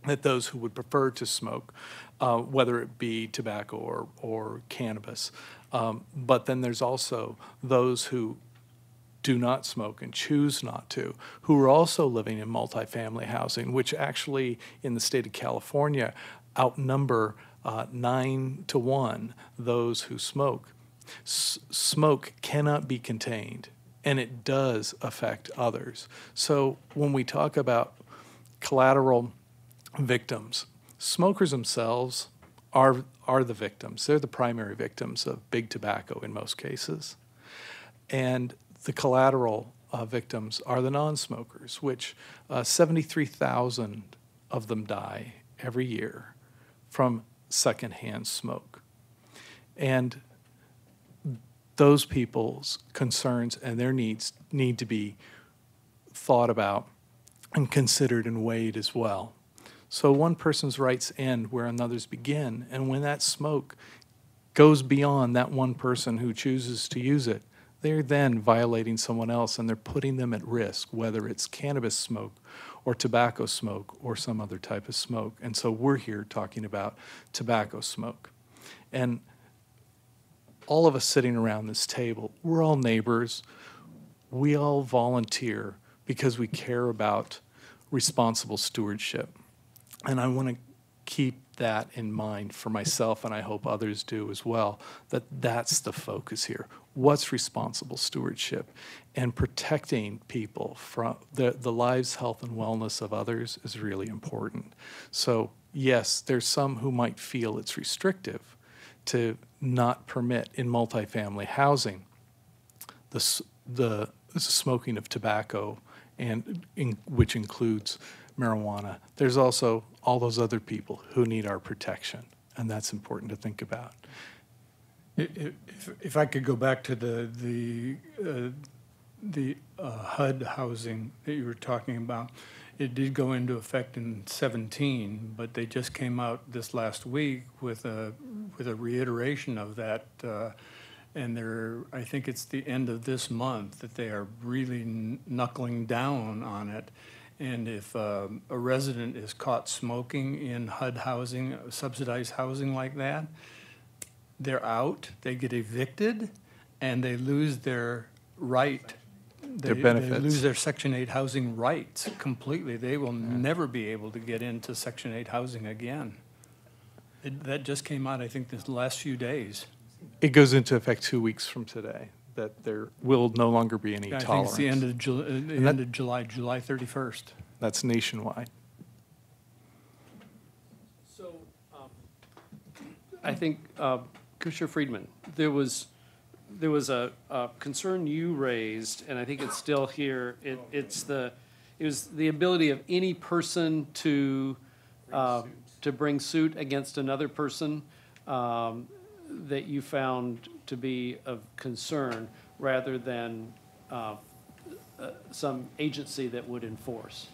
that those who would prefer to smoke, whether it be tobacco or cannabis, but then there's also those who do not smoke and choose not to, who are also living in multifamily housing, which actually in the state of California outnumber 9 to 1 those who smoke. Smoke cannot be contained, and it does affect others. So when we talk about collateral victims, smokers themselves are the victims. They're the primary victims of big tobacco in most cases. And the collateral victims are the non-smokers, which 73,000 of them die every year from secondhand smoke. And those people's concerns and their needs need to be thought about and considered and weighed as well. So one person's rights end where another's begin, and when that smoke goes beyond that one person who chooses to use it, they're then violating someone else, and they're putting them at risk, whether it's cannabis smoke or tobacco smoke or some other type of smoke. And so we're here talking about tobacco smoke. And all of us sitting around this table, we're all neighbors. We all volunteer because we care about responsible stewardship. And I want to keep that in mind for myself, and I hope others do as well, that that's the focus here. What's responsible stewardship? And protecting people from the lives, health, and wellness of others is really important. So yes, there's some who might feel it's restrictive to not permit in multifamily housing the smoking of tobacco, and which includes marijuana. There's also all those other people who need our protection, and that's important to think about. If I could go back to the HUD housing that you were talking about, it did go into effect in 17, but they just came out this last week with a reiteration of that, and I think it's the end of this month that they are really knuckling down on it. And if a resident is caught smoking in HUD housing, subsidized housing like that, they're out, they get evicted, and they lose their right. Their benefits. They lose their Section 8 housing rights completely. They will never be able to get into Section 8 housing again. That just came out, I think, this last few days. It goes into effect 2 weeks from today, that there will no longer be any tolerance. I think it's the end of July, July 31st. That's nationwide. So I think, Commissioner Friedman, there was a concern you raised, and I think it's still here. It was the ability of any person to bring suit against another person that you found to be of concern, rather than some agency that would enforce.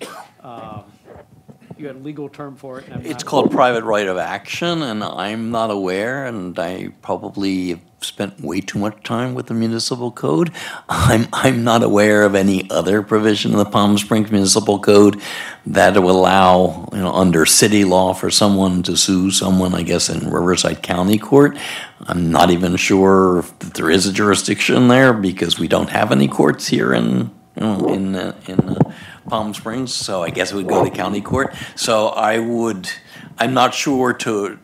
You had a legal term for it. And I'm It's not- called private right of action, and I'm not aware, and I probably have spent way too much time with the municipal code. I'm not aware of any other provision in the Palm Springs Municipal Code that will allow, under city law for someone to sue someone, I guess, in Riverside County Court. I'm not even sure if there is a jurisdiction there because we don't have any courts here in Palm Springs, so I guess it would go to county court. So I'm not sure to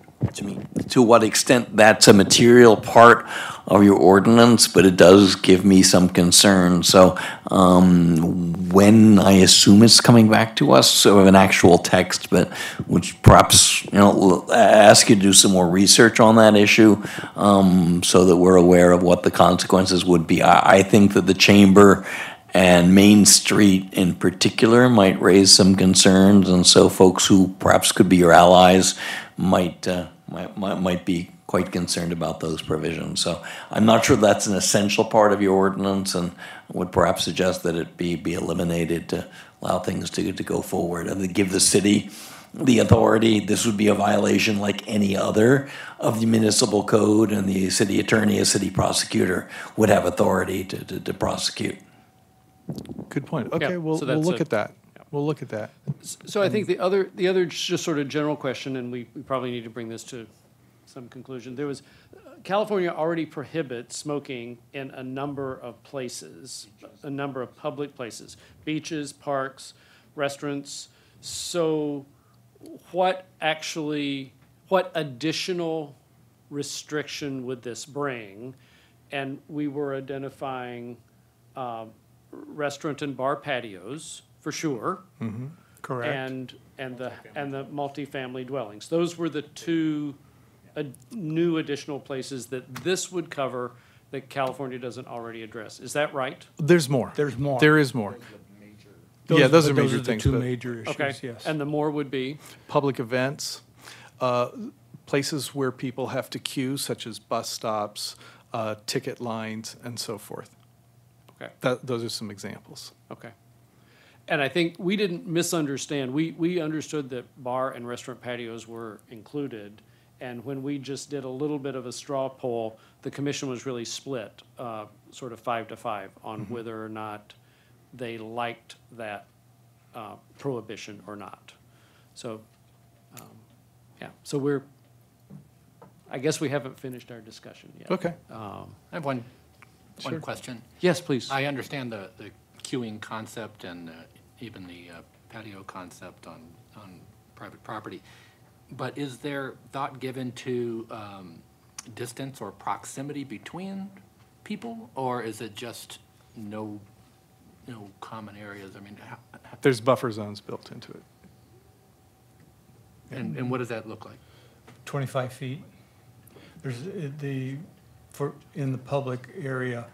what extent that's a material part of your ordinance, but it does give me some concern. So when I assume it's coming back to us, so an actual text, but which perhaps, ask you to do some more research on that issue so that we're aware of what the consequences would be. I think that the chamber and Main Street in particular might raise some concerns, and so folks who perhaps could be your allies might be quite concerned about those provisions. So I'm not sure that's an essential part of your ordinance, and would perhaps suggest that it be eliminated to allow things to go forward and to give the city the authority. This would be a violation like any other of the municipal code, and the city attorney, a city prosecutor, would have authority to prosecute. Good point. Okay, Yeah, we'll so that's look a- at that. We'll look at that. So I think the other just sort of general question, and we probably need to bring this to some conclusion. There was, California already prohibits smoking in a number of places, a number of public places, beaches, parks, restaurants. So what additional restriction would this bring? And we were identifying restaurant and bar patios, for sure. Mm-hmm. Correct. And the multifamily dwellings. Those were the two new additional places that this would cover that California doesn't already address. Is that right? There's more. There's more. There is more. Yeah, those are major the things. two but major issues, Okay. yes. And the more would be? Public events, places where people have to queue, such as bus stops, ticket lines, and so forth. Okay. Those are some examples. Okay. And I think we didn't misunderstand. We understood that bar and restaurant patios were included. And when we just did a little bit of a straw poll, the commission was really split, sort of 5-5 on whether or not they liked that prohibition or not. So, yeah. So I guess we haven't finished our discussion yet. Okay. I have one Sure. question. Yes, please. I understand the queuing concept and even the patio concept on private property. But is there thought given to distance or proximity between people, or is it just no common areas? I mean, There's buffer zones built into it. and what does that look like? 25 feet. There's in the public area,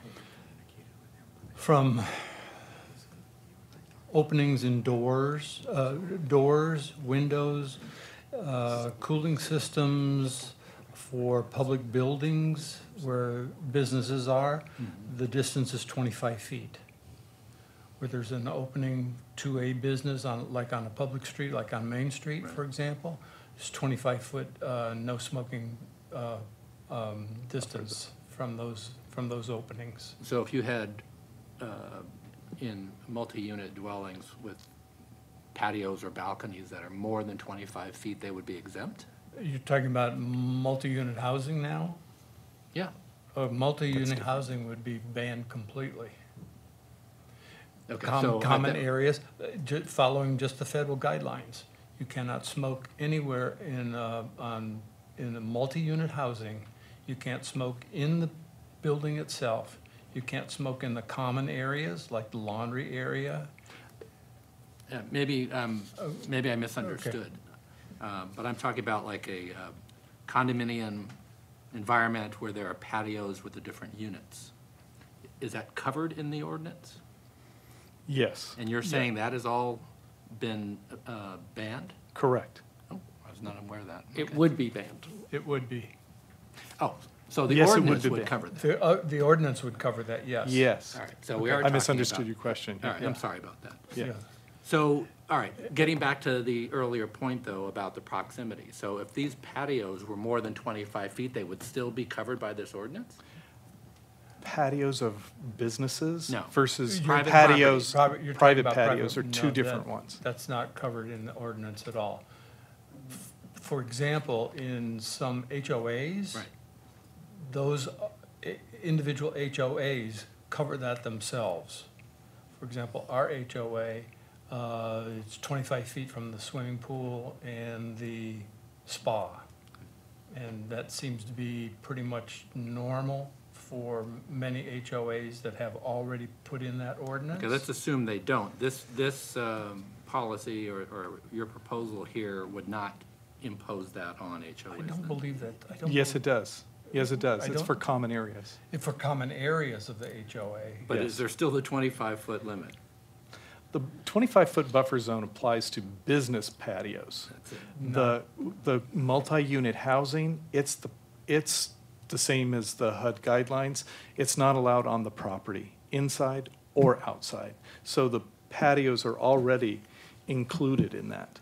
from openings in doors, windows, cooling systems for public buildings where businesses are, the distance is 25 feet. Where there's an opening to a business like on a public street, like on Main Street, for example, it's 25-foot no smoking distance from those openings. So if you had in multi-unit dwellings with patios or balconies that are more than 25 feet, they would be exempt? You're talking about multi-unit housing now? Yeah. Multi-unit housing would be banned completely. Okay, Common areas, following just the federal guidelines. You cannot smoke anywhere in a multi-unit housing. You can't smoke in the building itself. You can't smoke in the common areas, like the laundry area. Maybe I misunderstood. But I'm talking about like a condominium environment where there are patios with the different units. Is that covered in the ordinance? Yes. And you're saying that has all been banned? Correct. Oh, I was not aware of that. It would be banned. It would be. Oh, So the Yes, it ordinance would would be. cover that. The ordinance would cover that, yes. Yes. All right, so we are I talking misunderstood about- your question. All right, Yeah. I'm sorry about that. Yeah. So, all right, getting back to the earlier point, though, about the proximity. So if these patios were more than 25 feet, they would still be covered by this ordinance? Patios of businesses No. versus Private patios, Private- you're talking private about patios are private- two no, different that- ones. That's not covered in the ordinance at all. For example, in some HOAs. Right. Those individual HOAs cover that themselves. For example, our HOA, it's 25 feet from the swimming pool and the spa. And that seems to be pretty much normal for many HOAs that have already put in that ordinance. Okay, let's assume they don't. This policy or your proposal here would not impose that on HOAs. I don't believe that. I don't Yes, believe- it does. Yes, it does. I It's don't- for common areas. For common areas of the HOA. But Yes. is there still the 25-foot limit? The 25-foot buffer zone applies to business patios. That's it. The multi-unit housing, it's the same as the HUD guidelines. It's not allowed on the property, inside or outside. So the patios are already included in that.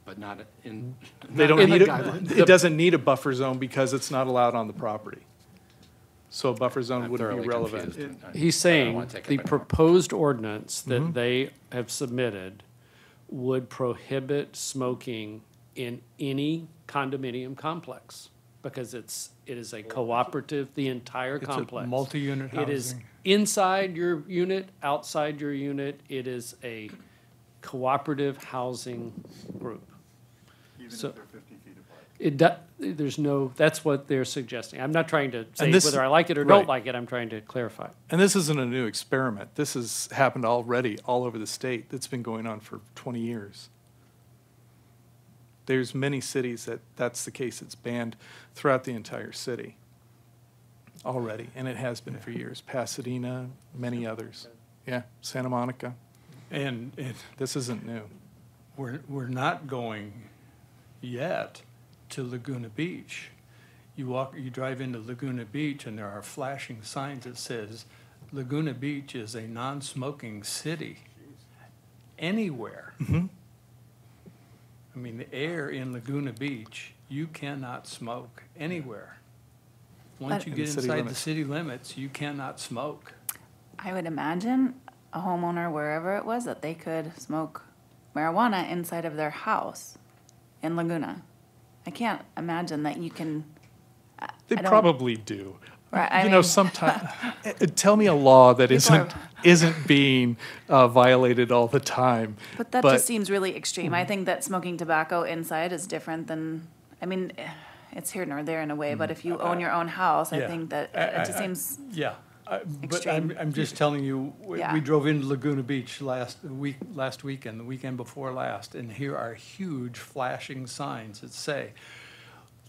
But not in. They not don't in the need guidelines. it doesn't need a buffer zone because it's not allowed on the property. So a buffer zone I'm wouldn't be thoroughly relevant. confused. He's I don't saying wanna take up the any more. proposed ordinance that Mhm. they have submitted would prohibit smoking in any condominium complex because it is a cooperative, the entire It's a complex. multi-unit It is housing. inside your unit, outside your unit. It is a cooperative housing group. Even So- if they're 50 feet apart. There's no, that's what they're suggesting. I'm not trying to say this- whether I like it or right. don't like it. I'm trying to clarify. And this isn't a new experiment. This has happened already all over the state. It's been going on for 20 years. There's many cities that's the case. It's banned throughout the entire city already, and it has been for years. Pasadena, many others. Yeah, Santa Monica. And This isn't new. we're not going yet to Laguna Beach. You drive into Laguna Beach and there are flashing signs that says Laguna Beach is a non-smoking city anywhere. Mhm. I mean, the air in Laguna Beach, you cannot smoke anywhere. Once But- you In get the city inside the limits. city limits, you cannot smoke. I would imagine a homeowner, wherever it was, that they could smoke marijuana inside of their house in Laguna. I can't imagine that you can. They I don't- probably do. Right, I You know, mean- sometimes, tell me a law that People are- isn't being violated all the time. But that just seems really extreme. I think that smoking tobacco inside is different than, I mean, it's here nor there in a way, but if you own your own house, I Yeah. think that it just seems, Yeah, but extreme. I'm just telling you, Yeah. we drove into Laguna Beach last weekend, the weekend before last, and here are huge flashing signs that say,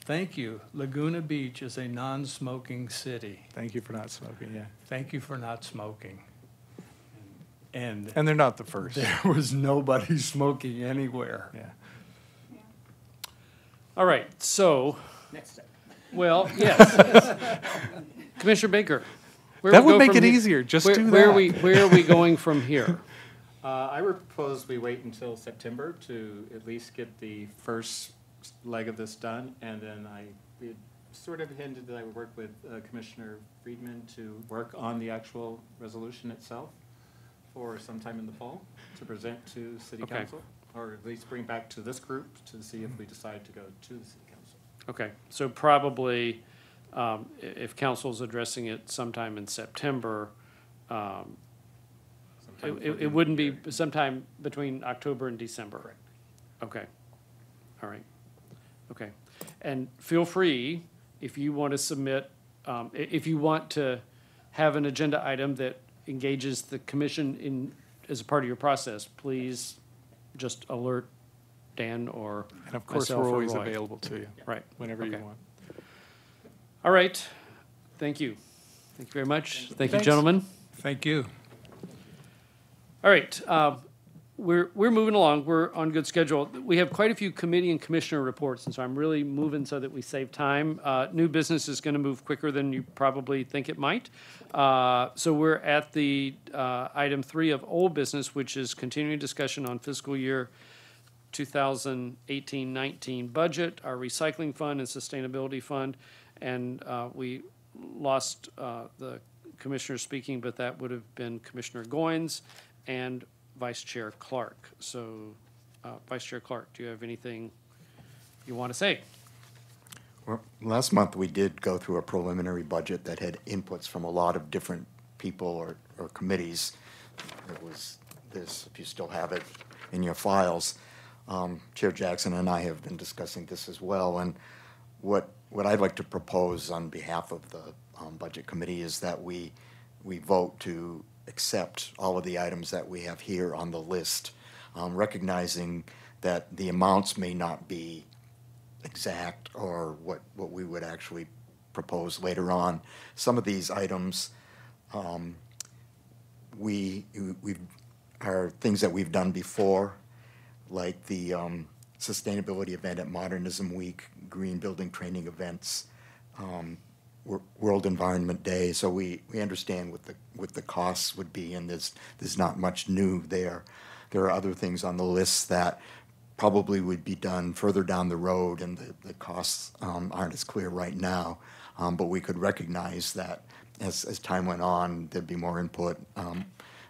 "Thank you, Laguna Beach is a non-smoking city. Thank you for not smoking, yeah. Thank you for not smoking." And And they're not the first. there was nobody smoking anywhere. Yeah. All right, so, Next step. well, yes. Commissioner Baker. where That we would go make from it here? easier. Just Where- do where that. Where are we going from here? I would propose we wait until September to at least get the first leg of this done, and then we had sort of hinted that I would work with Commissioner Friedman to work on the actual resolution itself for sometime in the fall to present to City Okay. Council, or at least bring back to this group to see if we decide to go to the City Council. Okay, so probably, if council's addressing it sometime in September, Sometime before the it end of wouldn't the be year. sometime between October and December? Correct. Okay, all right, okay. And feel free, if you want to submit, if you want to have an agenda item that engages the commission in, as a part of your process, please just alert Dan or And of course, myself we're or always Roy. available to you. Right. Whenever you Okay. want. All right, thank you. Thank you very much. Thank you, Thanks. gentlemen. Thank you. All right, we're moving along. We're on good schedule. We have quite a few committee and commissioner reports, and so I'm really moving so that we save time. New business is going to move quicker than you probably think it might. So we're at the item 3 of old business, which is continuing discussion on fiscal year 2018-19 budget, our recycling fund and sustainability fund, and we lost the commissioner speaking, but that would have been Commissioner Goins and Vice Chair Clark. So, Vice Chair Clark, do you have anything you want to say? Well, last month we did go through a preliminary budget that had inputs from a lot of different people or committees. It was this, if you still have it in your files. Chair Jackson and I have been discussing this as well, and what I'd like to propose on behalf of the Budget Committee is that we vote to accept all of the items that we have here on the list, recognizing that the amounts may not be exact or what we would actually propose later on. Some of these items we are things that we've done before, like the sustainability event at Modernism Week, green building training events, World Environment Day. So we understand what the costs would be, and there's not much new there. There are other things on the list that probably would be done further down the road, and the costs aren't as clear right now. But we could recognize that as time went on, there'd be more input,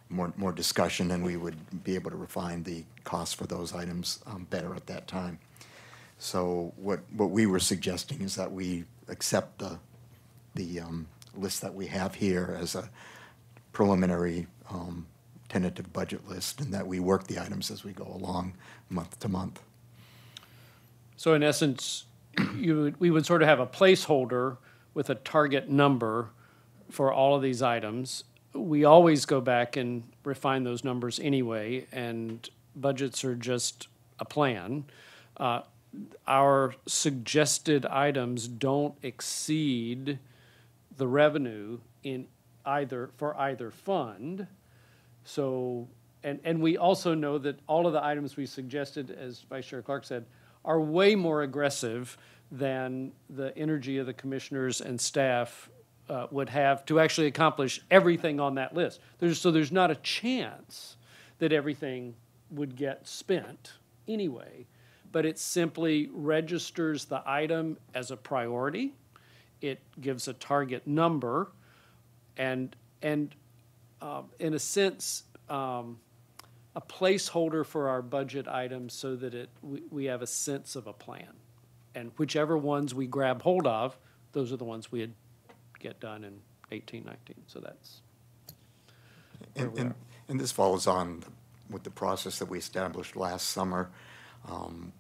more discussion, and we would be able to refine the costs for those items better at that time. So what we were suggesting is that we accept the list that we have here as a preliminary tentative budget list, and that we work the items as we go along month to month. So in essence, we would sort of have a placeholder with a target number for all of these items. We always go back and refine those numbers anyway, and budgets are just a plan. Our suggested items don't exceed the revenue in either fund. So, and we also know that all of the items we suggested, as Vice Chair Clark said, are way more aggressive than the energy of the commissioners and staff would have to actually accomplish everything on that list. There's not a chance that everything would get spent anyway, but it simply registers the item as a priority. It gives a target number, and in a sense, a placeholder for our budget items so that we have a sense of a plan. And whichever ones we grab hold of, those are the ones we'd get done in 18, 19. So that's where we are. And this follows on with the process that we established last summer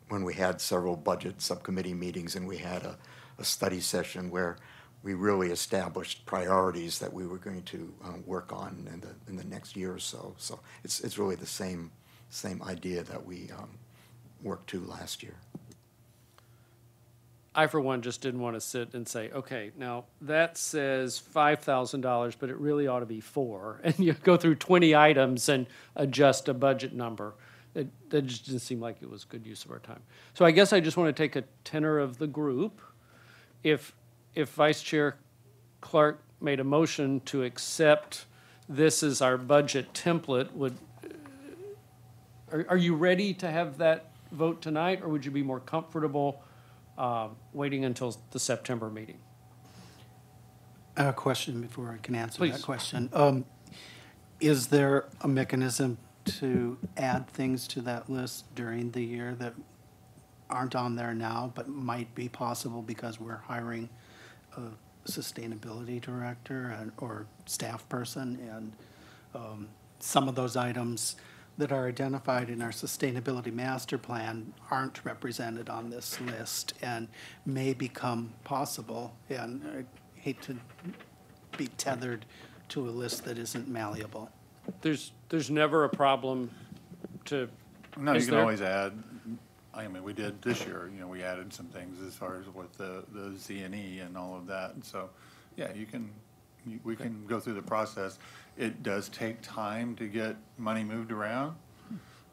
when we had several budget subcommittee meetings, and we had a study session where we really established priorities that we were going to work on in the next year or so. So it's really the same idea that we worked to last year. I, for one, just didn't want to sit and say, okay, now that says $5,000, but it really ought to be $4,000. And you go through 20 items and adjust a budget number. That just didn't seem like it was good use of our time. So I guess I just want to take a tenor of the group. If Vice Chair Clark made a motion to accept this as our budget template, are you ready to have that vote tonight, or would you be more comfortable waiting until the September meeting? A question before I can answer Please. that question. Is there a mechanism to add things to that list during the year that aren't on there now but might be possible because we're hiring a sustainability director or staff person, and some of those items that are identified in our sustainability master plan aren't represented on this list and may become possible, and I hate to be tethered to a list that isn't malleable. There's never a problem to. No, you can always add. I mean, we did this year. We added some things as far as with the Z&E and all of that. And so, yeah, we can go through the process. It does take time to get money moved around,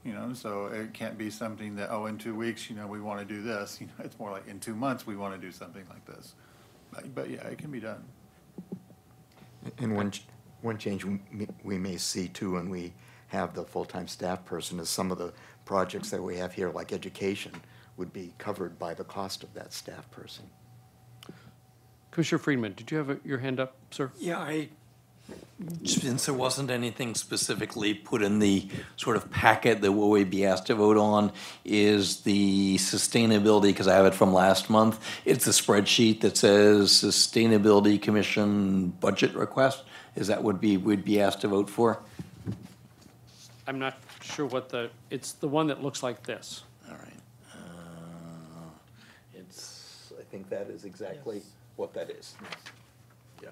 You know, so it can't be something that, oh, in 2 weeks, you know, we want to do this. You know, it's more like in 2 months, we want to do something like this. But yeah, it can be done. And one change we may see too when we have the full-time staff person is some of the projects that we have here, like education, would be covered by the cost of that staff person. Commissioner Friedman, did you have your hand up, sir? Yeah, since there wasn't anything specifically put in the sort of packet that we'll be asked to vote on, is the sustainability, because I have it from last month, it's a spreadsheet that says Sustainability Commission budget request. Is that what we'd be asked to vote for? I'm not sure what it's the one that looks like this. All right. I think that is exactly what that is.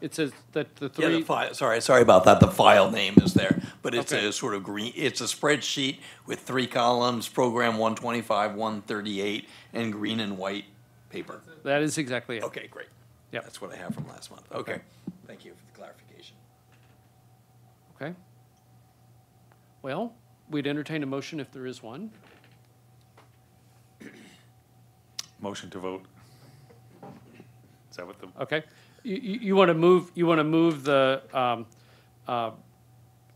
It says that the three. Yeah, the file, sorry about that. The file name is there, but it's Okay. a sort of green, it's a spreadsheet with 3 columns, program 125, 138, and green and white paper. That is exactly it. Okay, great. Yep. That's what I have from last month. Okay. Thank you for the clarification. Okay. Well, we'd entertain a motion if there is one. Motion to vote. Is that what the? Okay. You want to move the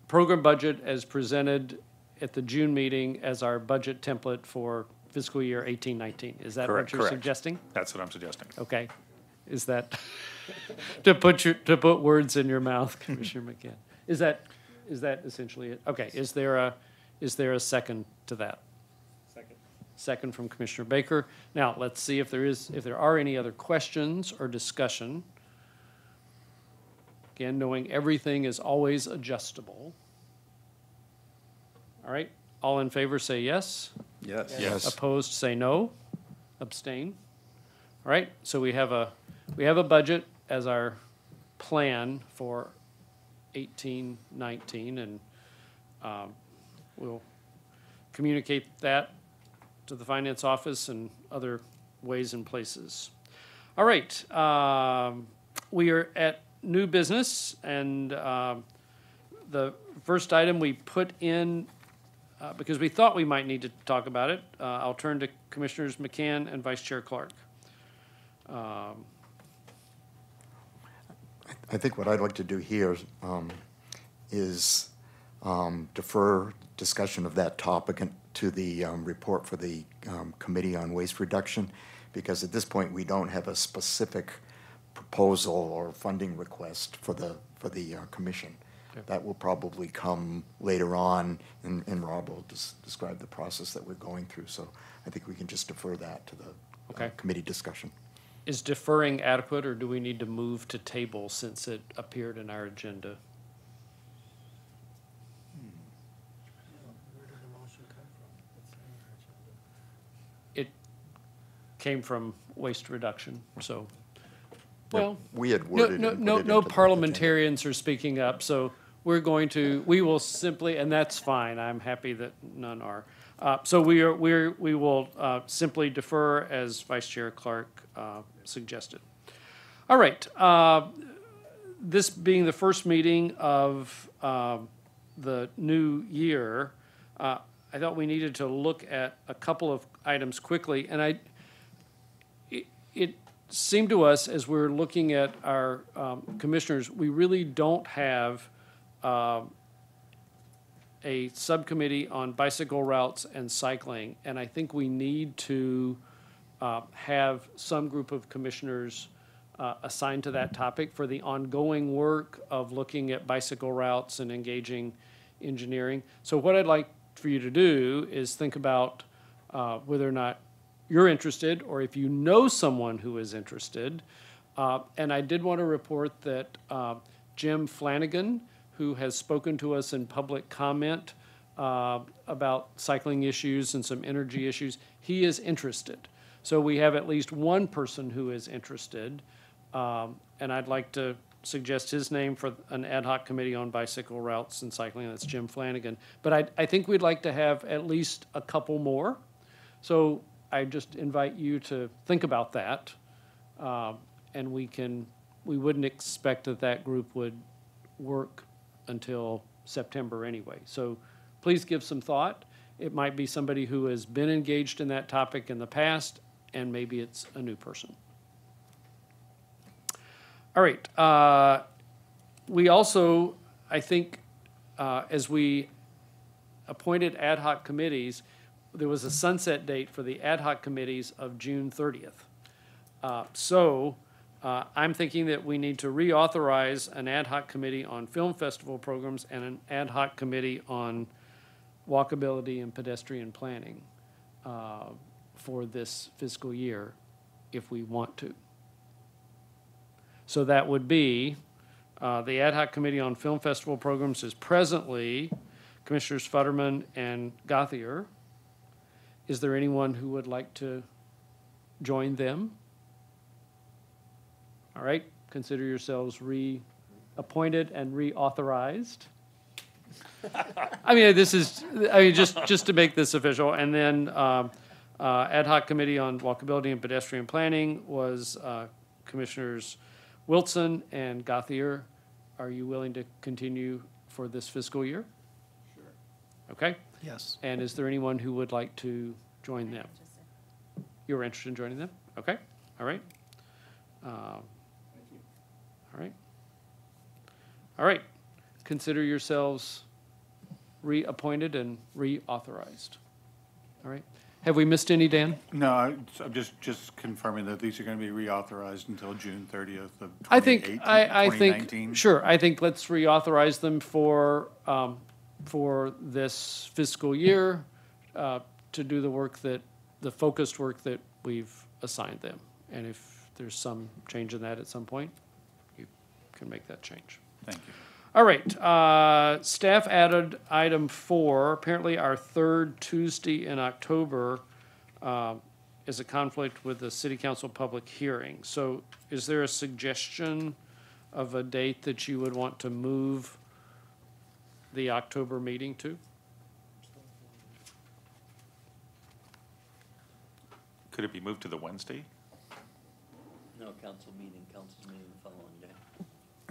program budget as presented at the June meeting as our budget template for fiscal year 18-19. Is that what you're suggesting? That's what I'm suggesting. Okay. Is that to put words in your mouth, Commissioner McCann? Is that essentially it? Okay. Is there a second to that? Second from Commissioner Baker. Now, let's see if there are any other questions or discussion. Again, knowing everything is always adjustable. All right, all in favor say yes. Yes. Yes. Opposed say no. Abstain. All right, so we have a budget as our plan for 18-19, and we'll communicate that to the finance office and other ways and places. All right, we are at new business, and the first item we put in, because we thought we might need to talk about it, I'll turn to Commissioners McCann and Vice Chair Clark. I think what I'd like to do here is defer discussion of that topic to the report for the Committee on Waste Reduction, because at this point we don't have a specific proposal or funding request for the commission. Okay. That will probably come later on, and Rob will describe the process that we're going through. So I think we can just defer that to the committee discussion. Is deferring adequate, or do we need to move to table since it appeared in our agenda? It came from waste reduction, so. Well, we had worded no parliamentarians are speaking up, so we will simply, and that's fine. I'm happy that none are. So we will simply defer as Vice Chair Clark suggested. All right. This being the first meeting of the new year, I thought we needed to look at a couple of items quickly, and it seemed to us as we're looking at our commissioners, we really don't have a subcommittee on bicycle routes and cycling, and I think we need to have some group of commissioners assigned to that topic for the ongoing work of looking at bicycle routes and engaging engineering. So what I'd like for you to do is think about whether or not you're interested, or if you know someone who is interested. And I did want to report that Jim Flanagan, who has spoken to us in public comment about cycling issues and some energy issues, he is interested. So we have at least one person who is interested, and I'd like to suggest his name for an ad hoc committee on bicycle routes and cycling. That's Jim Flanagan. But I think we'd like to have at least a couple more. So I just invite you to think about that, and we wouldn't expect that group would work until September anyway. So please give some thought, It might be somebody who has been engaged in that topic in the past, and maybe it's a new person. All right. We also, I think, as we appointed ad hoc committees, there was a sunset date for the ad hoc committees of June 30th. I'm thinking that we need to reauthorize an ad hoc committee on film festival programs and an ad hoc committee on walkability and pedestrian planning for this fiscal year, if we want to. So that would be, the ad hoc committee on film festival programs is presently Commissioners Futterman and Gothier. Is there anyone who would like to join them? All right, consider yourselves reappointed and reauthorized. I mean, just to make this official. And then ad hoc committee on walkability and pedestrian planning was Commissioners Wilson and Gothier. Are you willing to continue for this fiscal year? Sure. Okay. Yes. And is there anyone who would like to join them? You're interested in joining them? Okay. All right. All right. All right. Consider yourselves reappointed and reauthorized. All right. Have we missed any, Dan? No, I'm just confirming that these are going to be reauthorized until June 30th of 2018, I think 2019. sure. I think let's reauthorize them for this fiscal year to do the work the focused work that we've assigned them. And if there's some change in that at some point, you can make that change. Thank you. All right, staff added item 4. Apparently our third Tuesday in October is a conflict with the city council public hearing. So is there a suggestion of a date that you would want to move the October meeting to? Could it be moved to the Wednesday? No, council's meeting the following day.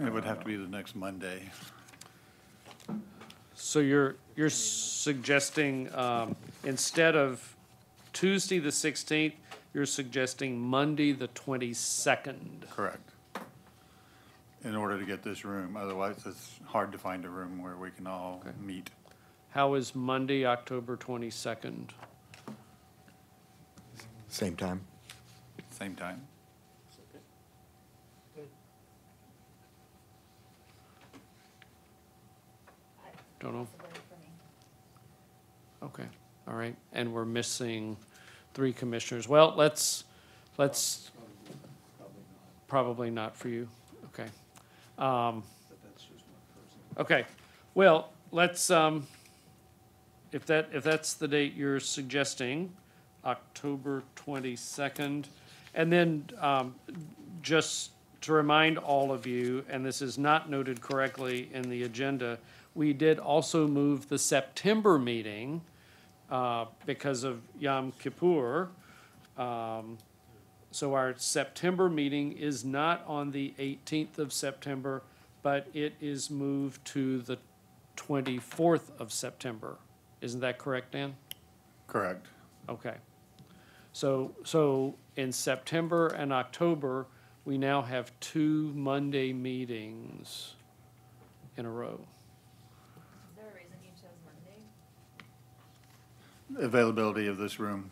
It would have to be the next Monday. So you're suggesting instead of Tuesday the 16th, you're suggesting Monday the 22nd. Correct. In order to get this room, otherwise it's hard to find a room where we can all meet. How is Monday, October 22nd? Same time. Same time. Don't know. Okay, all right, and we're missing 3 commissioners. Well, let's, probably not for you, okay. Okay, well, let's, if that's the date you're suggesting, October 22nd, and then just to remind all of you, and this is not noted correctly in the agenda, we did also move the September meeting because of Yom Kippur. So our September meeting is not on the 18th of September, but it is moved to the 24th of September. Isn't that correct, Dan? Correct. Okay. So in September and October, we now have 2 Monday meetings in a row. Availability of this room.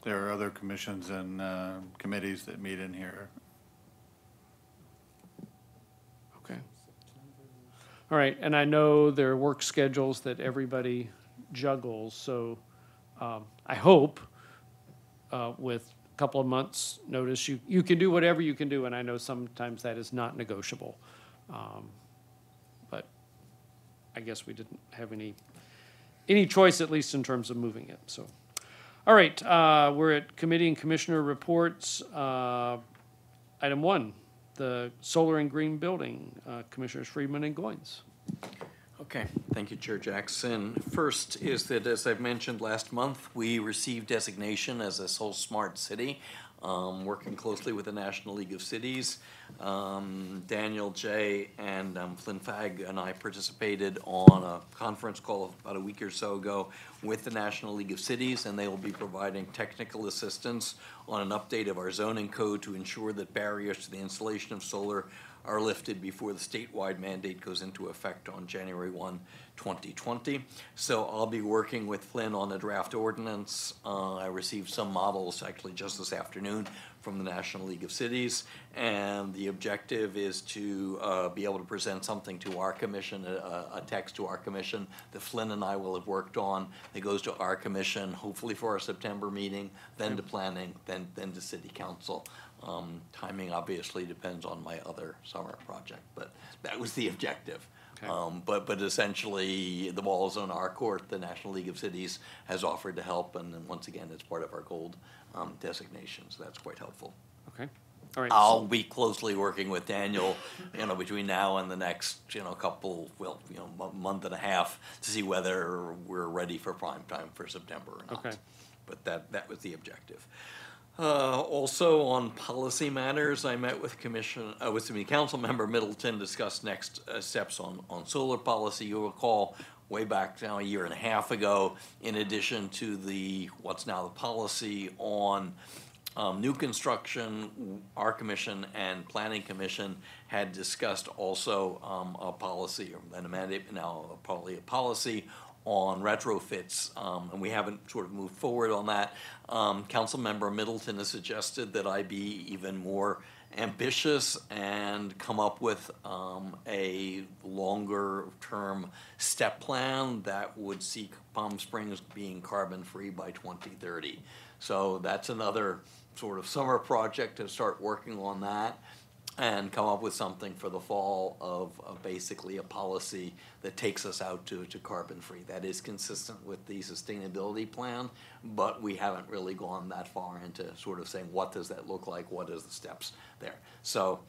There are other commissions and committees that meet in here. Okay. All right, and I know there are work schedules that everybody juggles, so I hope with a couple of months' notice, you can do whatever you can do, and I know sometimes that is not negotiable. But I guess we didn't have any choice, at least in terms of moving it. So, all right, we're at committee and commissioner reports. Item 1, the solar and green building, Commissioners Friedman and Goins. Okay, thank you, Chair Jackson. First is that, as I've mentioned last month, we received designation as a Soul Smart City working closely with the National League of Cities. Daniel, Jay, and Flynn Fagg and I participated on a conference call about a week or so ago with the National League of Cities, and they will be providing technical assistance on an update of our zoning code to ensure that barriers to the installation of solar are lifted before the statewide mandate goes into effect on January 1, 2020. So I'll be working with Flynn on a draft ordinance. I received some models actually just this afternoon from the National League of Cities, and the objective is to be able to present something to our commission, a text to our commission that Flynn and I will have worked on that goes to our commission, hopefully for our September meeting, then to planning, then to city council. Timing obviously depends on my other summer project, but that was the objective. Okay. But essentially, the ball is on our court. The National League of Cities has offered to help, and then once again, it's part of our gold designation, so that's quite helpful. Okay. All right. I'll be closely working with Daniel, between now and the next, month and a half to see whether we're ready for prime time for September or not. Okay. But that was the objective. Also on policy matters, I met with Council Member Middleton, discussed next steps on solar policy. You'll recall way back now a year and a half ago, in addition to what's now the policy on new construction, our commission and planning commission had discussed also a policy, or a mandate, now probably a policy on retrofits, and we haven't sort of moved forward on that. Councilmember Middleton has suggested that I be even more ambitious and come up with a longer-term step plan that would see Palm Springs being carbon-free by 2030. So that's another sort of summer project to start working on that and come up with something for the fall of basically a policy that takes us out to carbon-free. That is consistent with the sustainability plan, but we haven't really gone that far into sort of saying, what does that look like? What is the steps there? So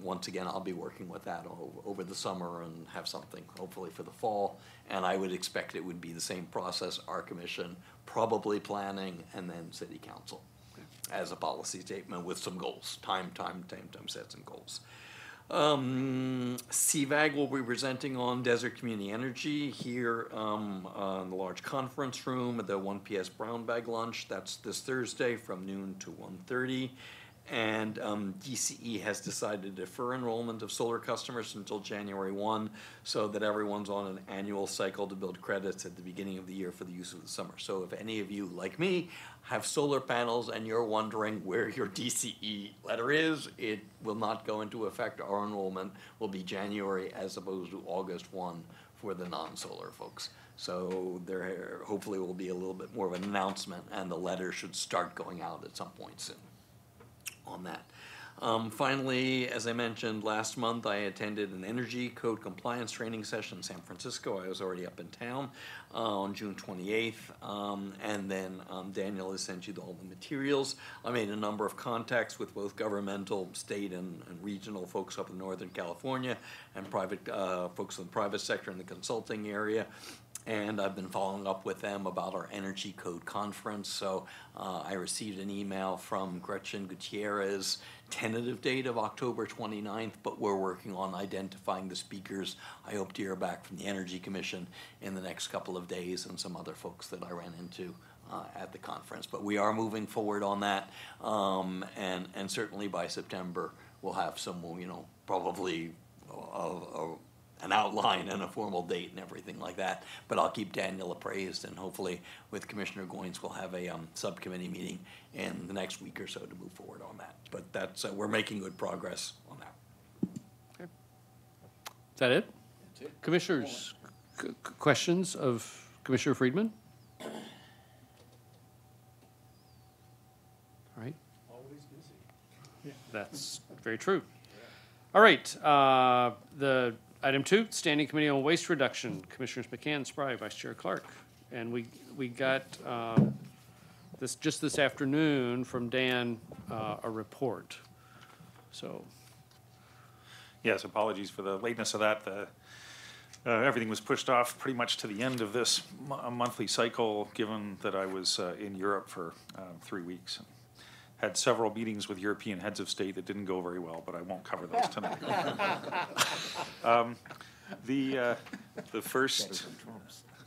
once again, I'll be working with that over the summer and have something hopefully for the fall. And I would expect it would be the same process, our commission, probably planning, and then city council as a policy statement with some goals, time sets and goals. CVAG will be presenting on desert community energy here in the large conference room at the 1 PS brown bag lunch. That's this Thursday from noon to 1:30. And DCE has decided to defer enrollment of solar customers until January 1 so that everyone's on an annual cycle to build credits at the beginning of the year for the use of the summer. So if any of you, like me, have solar panels and you're wondering where your DCE letter is, it will not go into effect. Our enrollment will be January as opposed to August 1 for the non-solar folks. So there hopefully will be a little bit more of an announcement, and the letter should start going out at some point soon on that. Finally, as I mentioned last month, I attended an energy code compliance training session in San Francisco. I was already up in town on June 28th, and then Daniel has sent you all the materials. I made a number of contacts with both governmental, state, and regional folks up in Northern California, and private folks in the private sector in the consulting area. And I've been following up with them about our Energy Code Conference. So I received an email from Gretchen Gutierrez, tentative date of October 29th, but we're working on identifying the speakers. I hope to hear back from the Energy Commission in the next couple of days, and some other folks that I ran into at the conference. But we are moving forward on that, and certainly by September we'll have some, probably an outline and a formal date and everything like that. But I'll keep Daniel appraised, and hopefully with Commissioner Goins we'll have a subcommittee meeting in the next week or so to move forward on that. But that's we're making good progress on that. Okay. Is that it? That's it. Commissioners, questions of Commissioner Friedman? All right. Always busy. Yeah. That's very true. All right. The Item 2, Standing Committee on Waste Reduction, Commissioners McCann, Spry, Vice Chair Clark. And we got this afternoon from Dan a report. So. Yes, apologies for the lateness of that. Everything was pushed off pretty much to the end of this monthly cycle, given that I was in Europe for 3 weeks. had several meetings with European heads of state that didn't go very well, but I won't cover those tonight.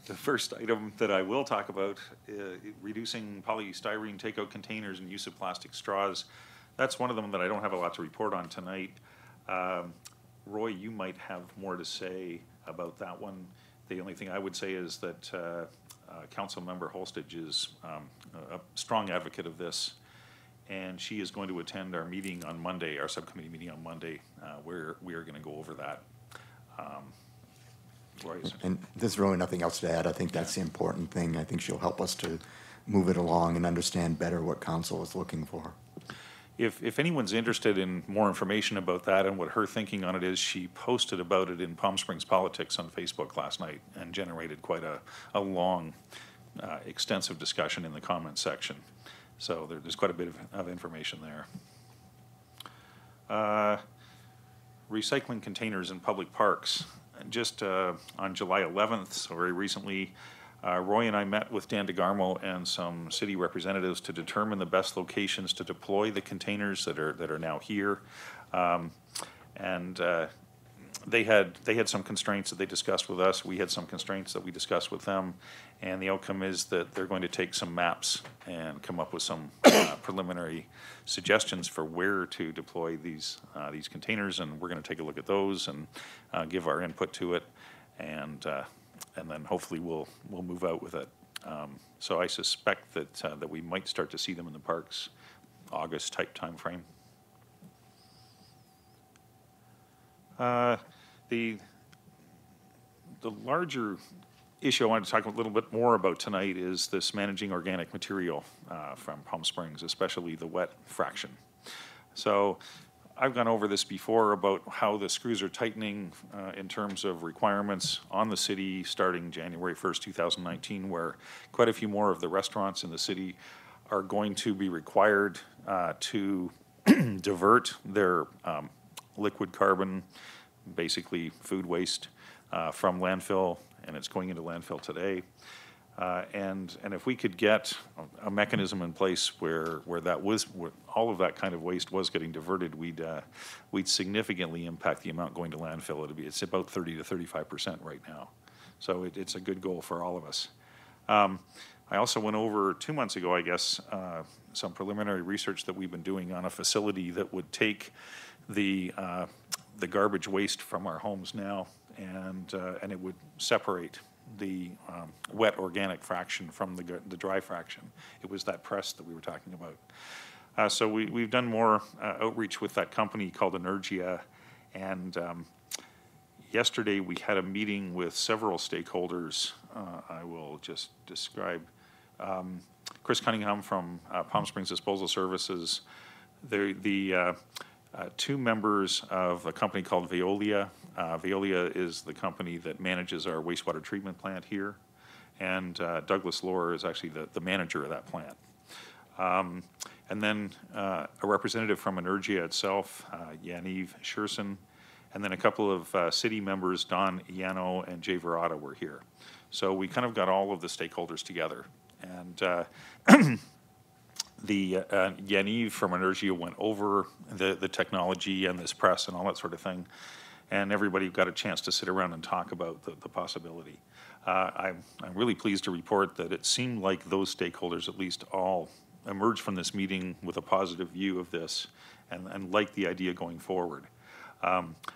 The first item that I will talk about, reducing polystyrene takeout containers and use of plastic straws. That's one of them that I don't have a lot to report on tonight. Roy, you might have more to say about that one. The only thing I would say is that Councilmember Holstage is a strong advocate of this, and she is going to attend our meeting on Monday, our subcommittee meeting on Monday, where we are going to go over that. Roy, and there's really nothing else to add. I think that's the important thing. I think she'll help us to move it along and understand better what council is looking for. If anyone's interested in more information about that and what her thinking on it is, she posted about it in Palm Springs Politics on Facebook last night and generated quite a long, extensive discussion in the comments section. So there's quite a bit of information there. Recycling containers in public parks. Just on July 11th, so very recently, Roy and I met with Dan DeGarmo and some city representatives to determine the best locations to deploy the containers that are now here. They had some constraints that they discussed with us. We had some constraints that we discussed with them, and the outcome is that they're going to take some maps and come up with some preliminary suggestions for where to deploy these containers, and we're going to take a look at those and give our input to it, and then hopefully we'll move out with it. So I suspect that we might start to see them in the parks, August type time frame. The larger issue I wanted to talk a little bit more about tonight is this managing organic material from Palm Springs, especially the wet fraction. So I've gone over this before about how the screws are tightening in terms of requirements on the city starting January 1st, 2019, where quite a few more of the restaurants in the city are going to be required to divert their liquid carbon, basically food waste, from landfill, and it's going into landfill today. And if we could get a mechanism in place where all of that kind of waste was getting diverted, we'd significantly impact the amount going to landfill. It's about 30 to 35% right now. So it's a good goal for all of us. I also went over 2 months ago, I guess, some preliminary research that we've been doing on a facility that would take the garbage waste from our homes now, and it would separate the wet organic fraction from the dry fraction. It was that press that we were talking about. So we've done more outreach with that company called Energia, and yesterday we had a meeting with several stakeholders. I will just describe. Chris Cunningham from Palm Springs Disposal Services, the two members of a company called Veolia. Veolia is the company that manages our wastewater treatment plant here, and Douglas Lohr is actually the manager of that plant. And then a representative from Energia itself, Yaniv Scherson, and then a couple of city members, Don Yano and Jay Verada, were here. So we kind of got all of the stakeholders together. And Yaniv from Energia went over the technology and this press and all that sort of thing, and everybody got a chance to sit around and talk about the possibility. I'm really pleased to report that it seemed like those stakeholders at least all emerged from this meeting with a positive view of this and like the idea going forward.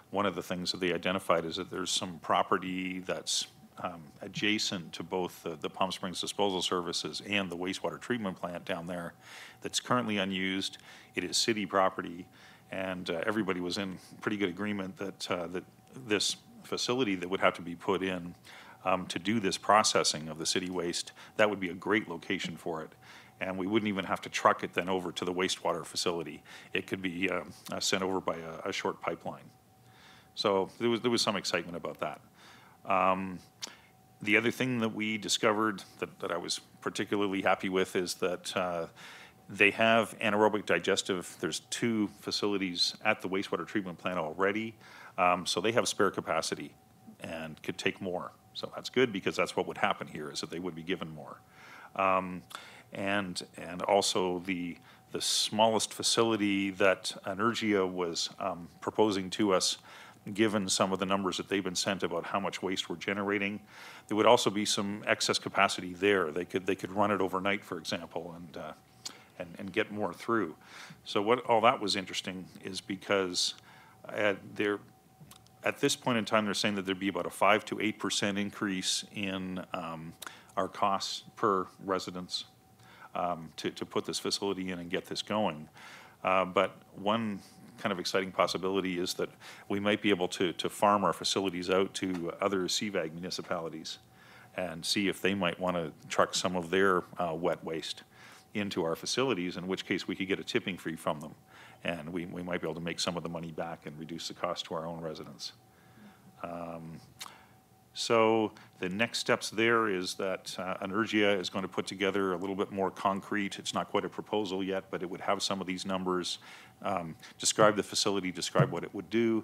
One of the things that they identified is that there's some property that's adjacent to both the Palm Springs Disposal Services and the wastewater treatment plant down there that's currently unused. It is city property, and everybody was in pretty good agreement that this facility that would have to be put in to do this processing of the city waste, that would be a great location for it. And we wouldn't even have to truck it then over to the wastewater facility. It could be sent over by a short pipeline. So there was some excitement about that. The other thing that we discovered that I was particularly happy with is that they have anaerobic digestive. There's 2 facilities at the wastewater treatment plant already, so they have spare capacity and could take more. So that's good, because that's what would happen here, is that they would be given more. And also the the smallest facility that Energia was proposing to us, given some of the numbers that they've been sent about how much waste we're generating. There would also be some excess capacity there. They could run it overnight, for example, and get more through. So what all that was interesting is because at this point in time, they're saying that there'd be about a 5 to 8% increase in our costs per residence to put this facility in and get this going. But one kind of exciting possibility is that we might be able to farm our facilities out to other CVAG municipalities and see if they might want to truck some of their wet waste into our facilities, in which case we could get a tipping fee from them. And we might be able to make some of the money back and reduce the cost to our own residents. So the next steps there is that Energia is going to put together a little bit more concrete. It's not quite a proposal yet, but it would have some of these numbers, describe the facility, describe what it would do,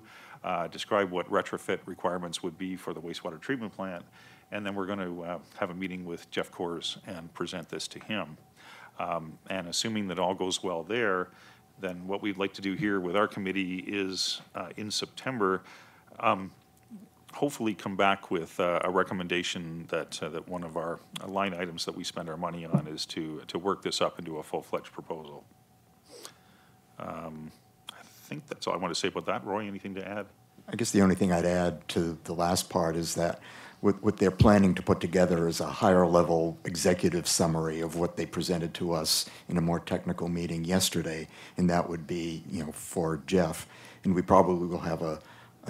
describe what retrofit requirements would be for the wastewater treatment plant, and then we're going to have a meeting with Jeff Coors and present this to him. And assuming that all goes well there, then what we'd like to do here with our committee is in September, hopefully come back with a recommendation that that one of our line items that we spend our money on is to work this up into a full-fledged proposal. I think that's all I want to say about that. Roy, anything to add? I guess the only thing I'd add to the last part is that what they're planning to put together is a higher level executive summary of what they presented to us in a more technical meeting yesterday, and that would be, for Jeff. And we probably will have a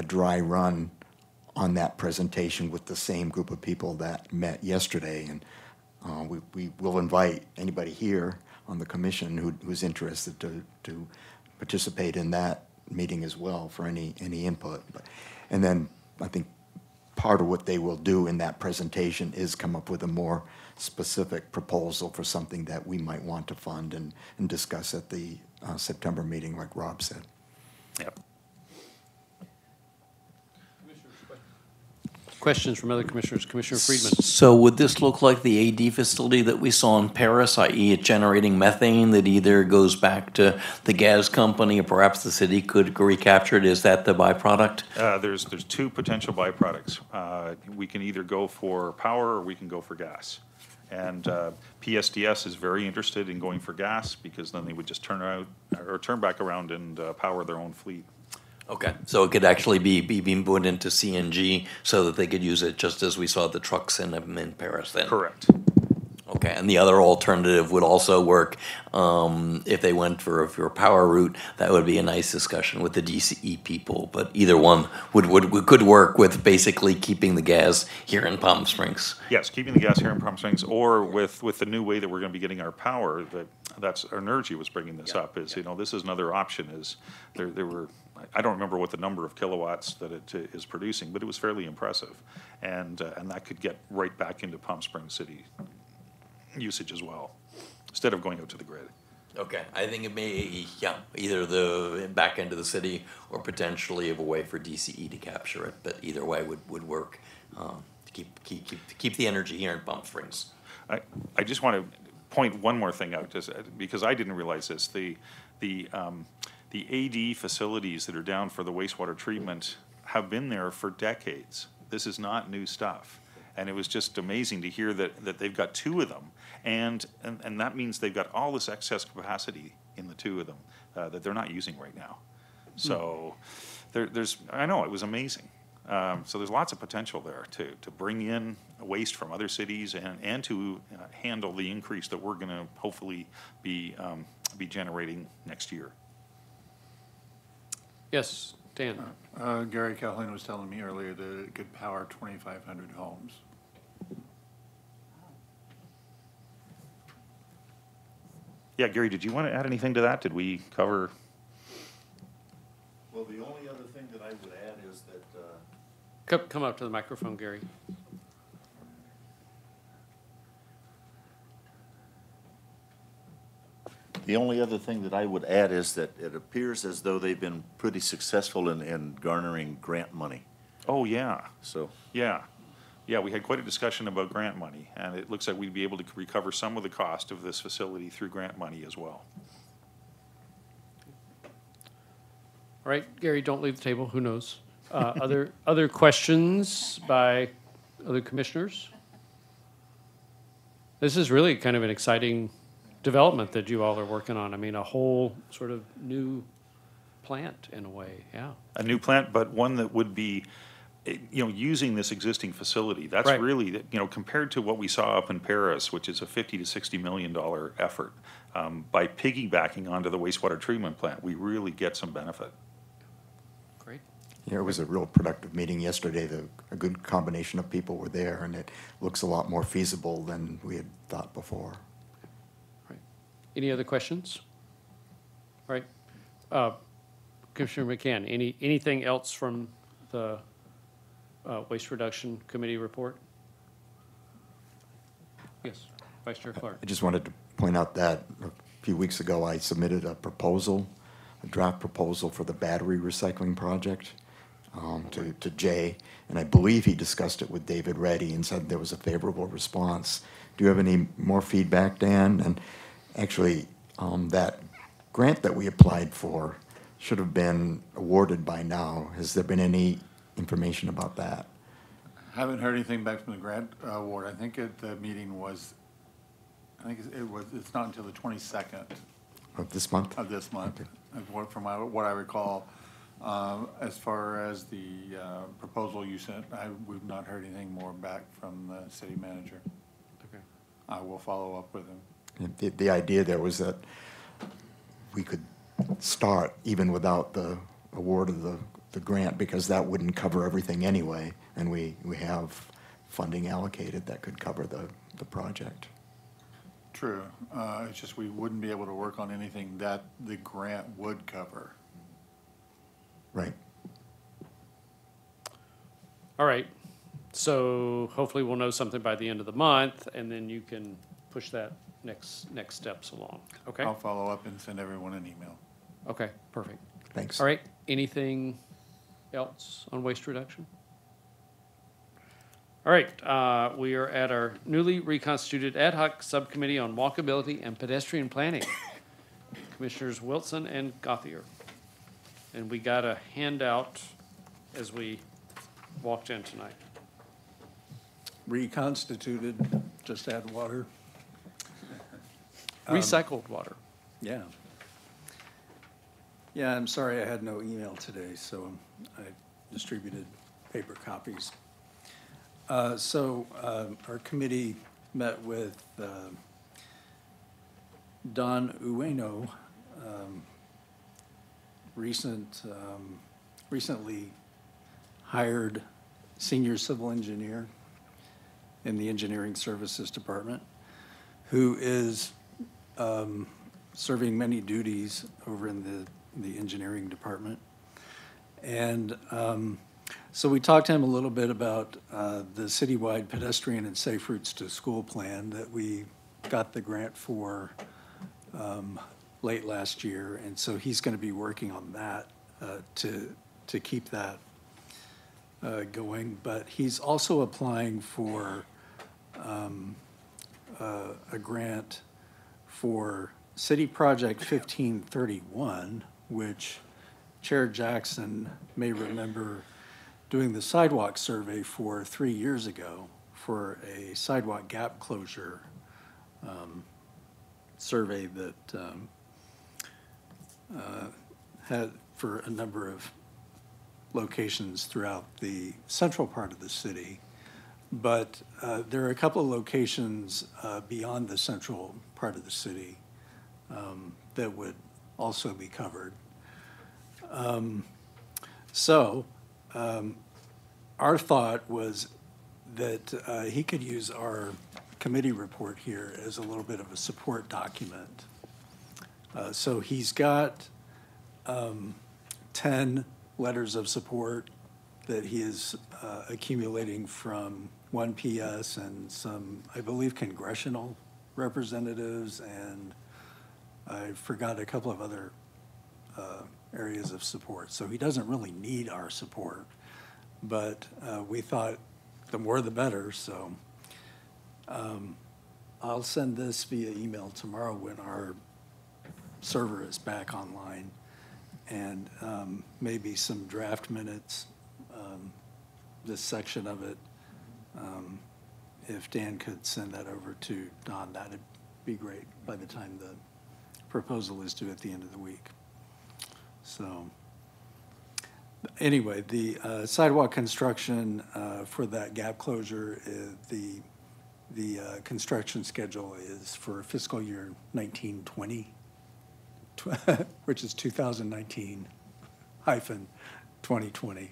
dry run on that presentation with the same group of people that met yesterday. And we will invite anybody here on the commission who's interested to participate in that meeting as well for any input. And then I think part of what they will do in that presentation is come up with a more specific proposal for something that we might want to fund and discuss at the September meeting, like Rob said. Yep. Questions from other commissioners? Commissioner Friedman. So would this look like the AD facility that we saw in Paris, i.e. it generating methane that either goes back to the gas company or perhaps the city could recapture it? Is that the byproduct? There's two potential byproducts. We can either go for power or we can go for gas. And PSDS is very interested in going for gas because then they would just turn back around and power their own fleet. Okay, so it could actually be being put into CNG so that they could use it just as we saw the trucks in Paris then? Correct. Okay, and the other alternative would also work if they went for a power route. That would be a nice discussion with the DCE people, but either one could work with basically keeping the gas here in Palm Springs. Yes, keeping the gas here in Palm Springs, or with the new way that we're going to be getting our power, that's Energy was bringing this up, is, this is another option, is there were, I don't remember what the number of kilowatts that it is producing, but it was fairly impressive, and that could get right back into Palm Springs City usage as well, instead of going out to the grid. Okay, I think it may, either the back end of the city or potentially of a way for DCE to capture it, but either way would work to keep the energy here in Palm Springs. I just want to point one more thing out, just because I didn't realize this. The AD facilities that are down for the wastewater treatment have been there for decades. This is not new stuff. And it was just amazing to hear that they've got two of them. And that means they've got all this excess capacity in the two of them that they're not using right now. So I know, it was amazing. So there's lots of potential there to bring in waste from other cities and to handle the increase that we're going to hopefully be generating next year. Yes, Dan. Gary Calhoun was telling me earlier that it could power 2,500 homes. Yeah, Gary, did you want to add anything to that? Did we cover? Well, the only other thing that I would add is that... Come up to the microphone, Gary. The only other thing that I would add is that it appears as though they've been pretty successful in garnering grant money. Oh, yeah. So. Yeah. Yeah, we had quite a discussion about grant money, and it looks like we'd be able to recover some of the cost of this facility through grant money as well. All right, Gary, don't leave the table. Who knows? Other questions by other commissioners? This is really kind of an exciting development that you all are working on. I mean, a whole sort of new plant in a way, yeah. A new plant, but one that would be, using this existing facility. That's Right. really, compared to what we saw up in Paris, which is a $50 to $60 million effort, by piggybacking onto the wastewater treatment plant, we really get some benefit. Great. Yeah, it was a real productive meeting yesterday. A good combination of people were there, and it looks a lot more feasible than we had thought before. Right. Any other questions? All right. Commissioner McCann, anything else from the Waste Reduction Committee report? Yes, Vice Chair Clark. I just wanted to point out that a few weeks ago I submitted a draft proposal for the battery recycling project to Jay, and I believe he discussed it with David Reddy and said there was a favorable response. Do you have any more feedback, Dan? And actually, that grant that we applied for should have been awarded by now. Has there been any information about that? Haven't heard anything back from the grant award. I think the meeting was, it's not until the 22nd. Of this month? Of this month, Okay. from what I recall. As far as the proposal you sent, we've not heard anything more back from the city manager. Okay. I will follow up with him. The idea there was that we could start even without the award of the grant, because that wouldn't cover everything anyway, and we have funding allocated that could cover the project. True. It's just we wouldn't be able to work on anything that the grant would cover. Right. All right. So hopefully we'll know something by the end of the month, and then you can push that next steps along. Okay? I'll follow up and send everyone an email. Okay, perfect. Thanks. All right. Anything else on waste reduction? All right. We are at our newly reconstituted ad hoc subcommittee on walkability and pedestrian planning. Commissioners Wilson and Gauthier. And we got a handout as we walked in tonight. Reconstituted, just add water. Recycled water. Yeah. Yeah, I'm sorry I had no email today, so I distributed paper copies. Our committee met with Don Ueno, recently hired senior civil engineer in the engineering services department, who is serving many duties over in the engineering department. And so we talked to him a little bit about the citywide pedestrian and safe routes to school plan that we got the grant for late last year. And so he's going to be working on that to keep that going. But he's also applying for a grant for City Project 1531, which Chair Jackson may remember doing the sidewalk survey for 3 years ago for a sidewalk gap closure survey that had for a number of locations throughout the central part of the city. But there are a couple of locations beyond the central part of the city that would also be covered. Our thought was that he could use our committee report here as a little bit of a support document. So he's got 10 letters of support that he is accumulating from 1PS and some, I believe, congressional representatives, and I forgot a couple of other areas of support. So he doesn't really need our support, but we thought the more the better. So I'll send this via email tomorrow when our server is back online. and maybe some draft minutes, this section of it. If Dan could send that over to Don, that'd be great by the time the proposal is due at the end of the week. So anyway, the sidewalk construction for that gap closure, the construction schedule is for fiscal year 1920, which is 2019-2020,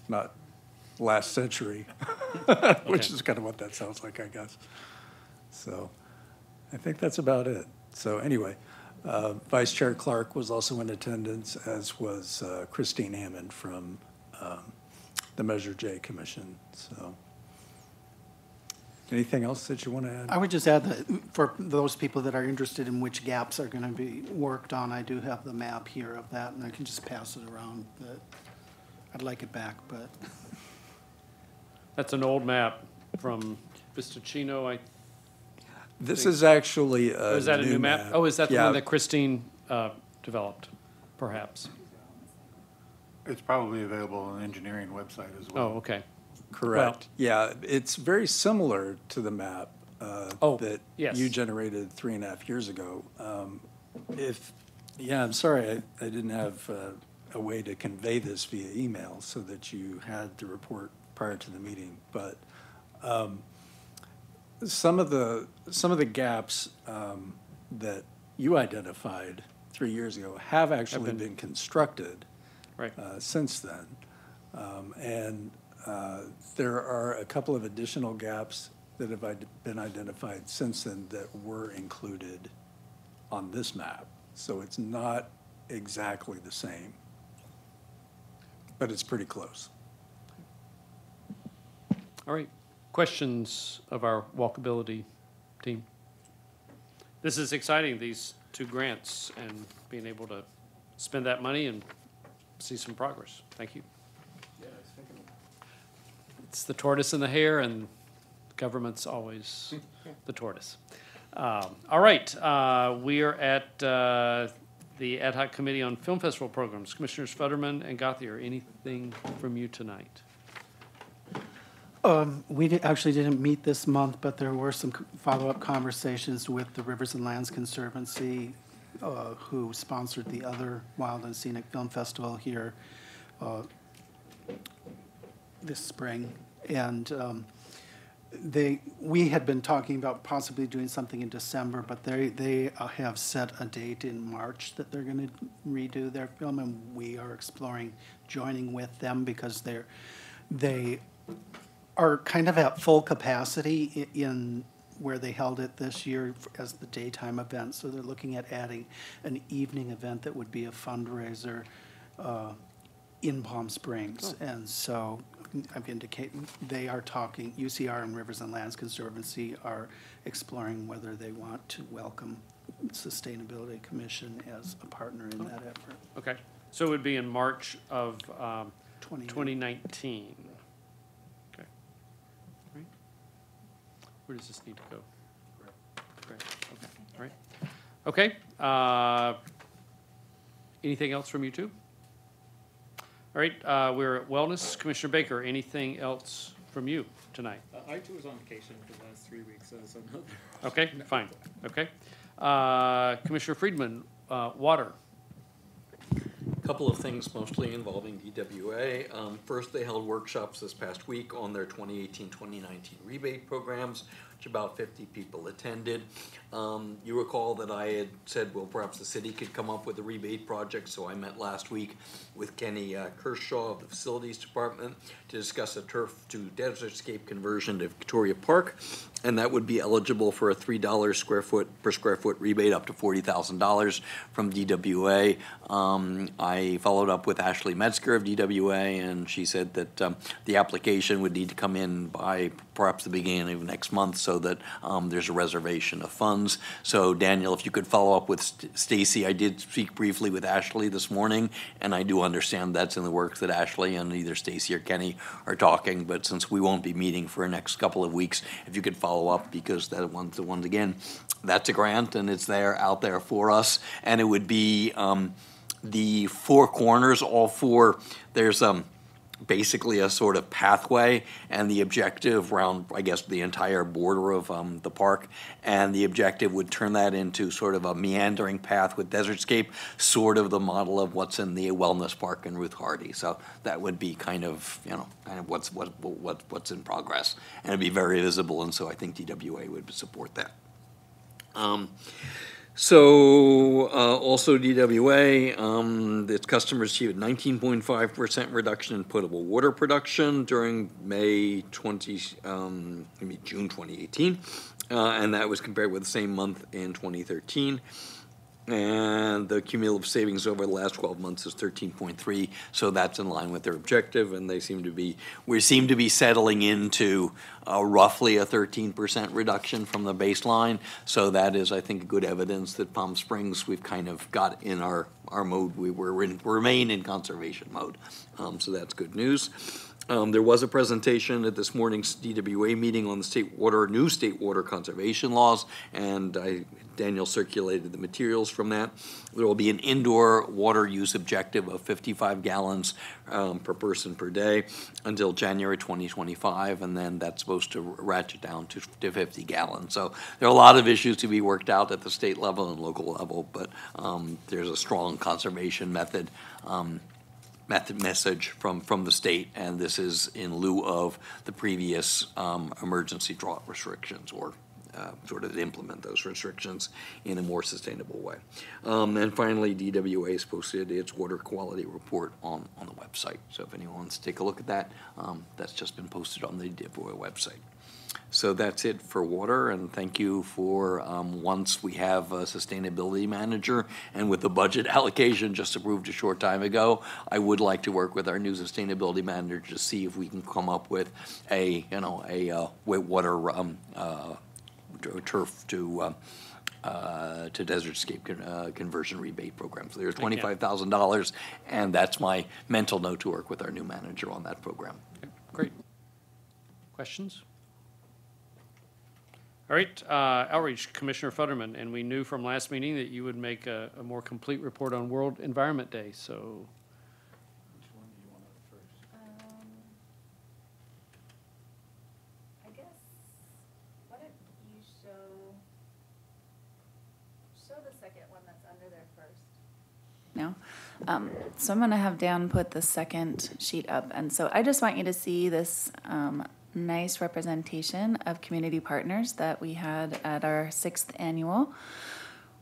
not last century, which is kind of what that sounds like, I guess. So I think that's about it. So anyway, Vice Chair Clark was also in attendance, as was Christine Hammond from the Measure J Commission. So anything else that you want to add? I would just add that for those people that are interested in which gaps are going to be worked on, I do have the map here of that, and I can just pass it around. But I'd like it back, but. That's an old map from Vistacino, This is actually a is that a new map? Oh, is that the Yeah. one that Christine developed, perhaps? It's probably available on the engineering website as well. Oh, okay. Correct. Yeah, it's very similar to the map that yes. you generated 3.5 years ago. I'm sorry, I didn't have a way to convey this via email so that you had the report prior to the meeting, but some of the gaps that you identified 3 years ago have actually been constructed since then, and there are a couple of additional gaps that have been identified since then that were included on this map. So it's not exactly the same, but it's pretty close. All right. Questions of our walkability team? This is exciting, these 2 grants, and being able to spend that money and see some progress. Thank you. It's the tortoise and the hare, and government's always the tortoise. All right. We are at the Ad Hoc Committee on Film Festival Programs. Commissioners Futterman and Gauthier, anything from you tonight? We actually didn't meet this month, but there were some follow-up conversations with the Rivers and Lands Conservancy, who sponsored the other Wild and Scenic Film Festival here this spring. And we had been talking about possibly doing something in December, but they have set a date in March that they're going to redo their film, and we are exploring joining with them because they are kind of at full capacity in where they held it this year as the daytime event. So they're looking at adding an evening event that would be a fundraiser in Palm Springs. Oh. And so I'm indicating they are talking, UCR and Rivers and Lands Conservancy are exploring whether they want to welcome Sustainability Commission as a partner in that effort. Okay. So it would be in March of 2019. Where does this need to go? Great. Okay. All right. Okay. Anything else from you two? All right. We're at Wellness. Commissioner Baker, anything else from you tonight? I too was on vacation for the last 3 weeks, so no. Okay. Fine. Okay. Commissioner Friedman, water. A couple of things mostly involving DWA. First, they held workshops this past week on their 2018-2019 rebate programs, which about 50 people attended. You recall that I had said, well, perhaps the city could come up with a rebate project, so I met last week with Kenny Kershaw of the Facilities Department to discuss a turf to desertscape conversion to Victoria Park, and that would be eligible for a $3 per square foot rebate up to $40,000 from DWA. I followed up with Ashley Metzger of DWA, and she said that the application would need to come in by perhaps the beginning of next month so that there's a reservation of funds. So Daniel, if you could follow up with Stacy. I did speak briefly with Ashley this morning, and I do understand that's in the works that Ashley and either Stacy or Kenny are talking, but since we won't be meeting for the next couple of weeks, if you could follow up, because that one's the one again, that's a grant and it's out there for us, and it would be the four corners, all four, there's basically a sort of pathway, and the objective around, I guess, the entire border of the park, and the objective would turn that into sort of a meandering path with desertscape, sort of the model of what's in the Wellness Park in Ruth Hardy. So that would be kind of, what's in progress, and it'd be very visible, and so I think DWA would support that. Also DWA, its customers achieved 19.5% reduction in potable water production during June 2018, and that was compared with the same month in 2013. And the cumulative savings over the last 12 months is 13.3, so that's in line with their objective, and we seem to be settling into roughly a 13% reduction from the baseline. So that is, I think, good evidence that Palm Springs, we've kind of got in our mode. We remain in conservation mode, so that's good news. There was a presentation at this morning's DWA meeting on the new state water conservation laws, and Daniel circulated the materials from that. There will be an indoor water use objective of 55 gallons per person per day until January 2025, and then that's supposed to ratchet down to 50 gallons. So there are a lot of issues to be worked out at the state level and local level, but there's a strong conservation message from the state, and this is in lieu of the previous emergency drought restrictions, or sort of implement those restrictions in a more sustainable way. And finally, DWA has posted its water quality report on the website. So if anyone wants to take a look at that, that's just been posted on the DWA website. So that's it for water, and thank you for, once we have a sustainability manager, and with the budget allocation just approved a short time ago, I would like to work with our new sustainability manager to see if we can come up with a water turf to desertscape conversion rebate program. So there's $25,000, and that's my mental note to work with our new manager on that program. Okay, great. Questions? All right, outreach, Commissioner Futterman, and we knew from last meeting that you would make a more complete report on World Environment Day, so. Which one do you want up first? I guess, why don't you show the second one that's under there first? No. So I'm going to have Dan put the second sheet up, and so I just want you to see this nice representation of community partners that we had at our 6th annual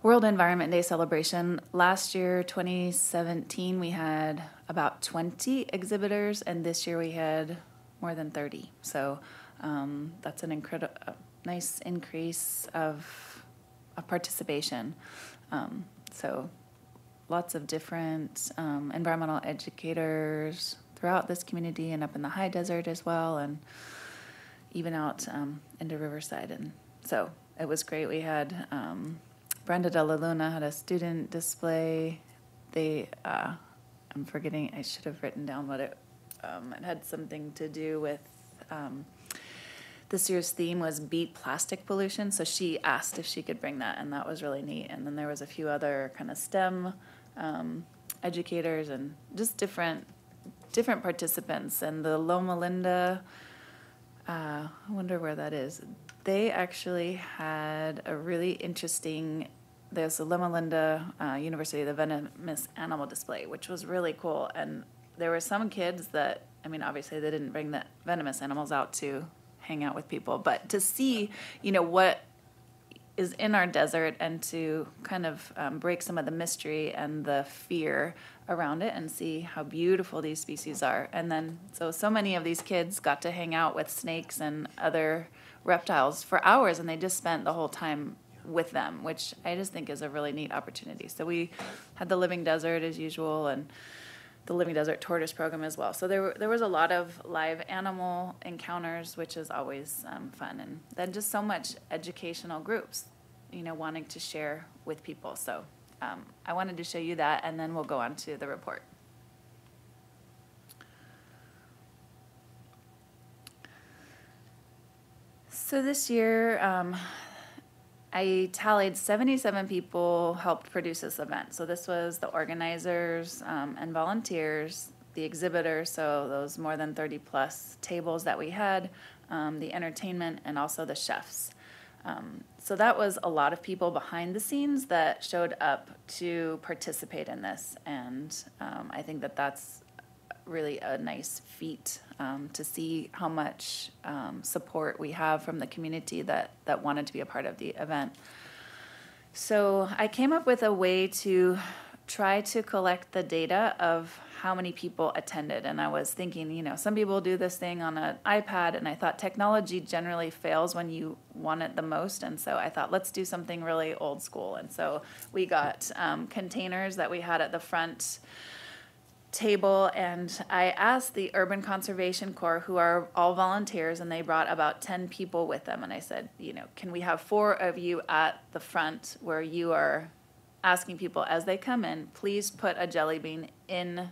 World Environment Day celebration. Last year, 2017, we had about 20 exhibitors, and this year we had more than 30. So that's an nice increase of participation. So lots of different environmental educators throughout this community and up in the high desert as well, and even out into Riverside. And so it was great. We had Brenda de la Luna had a student display. I'm forgetting, I should have written down what it had something to do with, this year's theme was Beat Plastic Pollution. So she asked if she could bring that, and that was really neat. And then there was a few other kind of STEM educators and just different participants. And the Loma Linda, I wonder where that is. They actually had a really interesting, there's the Loma Linda University, the venomous animal display, which was really cool. And there were some kids that, I mean, obviously they didn't bring the venomous animals out to hang out with people, but to see, what is in our desert, and to kind of break some of the mystery and the fear around it, and see how beautiful these species are. And then, so many of these kids got to hang out with snakes and other reptiles for hours, and they just spent the whole time with them, which I just think is a really neat opportunity. So we had the Living Desert as usual, and the Living Desert Tortoise program as well. So there was a lot of live animal encounters, which is always fun. And then just so much educational groups, wanting to share with people. So I wanted to show you that, and then we'll go on to the report. So this year, I tallied 77 people helped produce this event. So this was the organizers and volunteers, the exhibitors, so those more than 30 plus tables that we had, the entertainment, and also the chefs. So that was a lot of people behind the scenes that showed up to participate in this. And I think that that's really a nice feat to see how much support we have from the community that wanted to be a part of the event. So I came up with a way to try to collect the data of how many people attended. And I was thinking, you know, some people do this thing on an iPad, and I thought technology generally fails when you want it the most. And so I thought, let's do something really old school. And so we got containers that we had at the front table, and I asked the Urban Conservation Corps, who are all volunteers, and they brought about 10 people with them. And I said, you know, can we have 4 of you at the front where you are asking people as they come in, please put a jelly bean in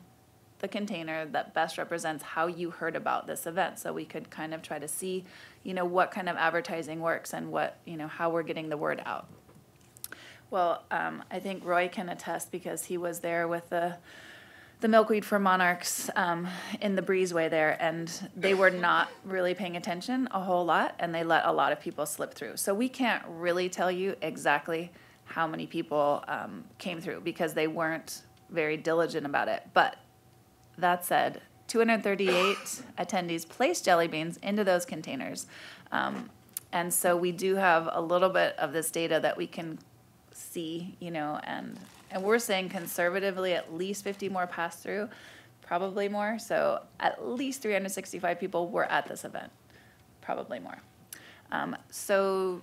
the container that best represents how you heard about this event, so we could kind of try to see, you know, what kind of advertising works and what, you know, how we're getting the word out. Well, I think Roy can attest, because he was there with the Milkweed for Monarchs in the breezeway there, and they were not really paying attention a whole lot, and they let a lot of people slip through. So we can't really tell you exactly how many people came through, because they weren't very diligent about it. But that said, 238 attendees placed jelly beans into those containers. And so we do have a little bit of this data that we can see, you know, and we're saying conservatively at least 50 more passed through, probably more. So at least 365 people were at this event, probably more. So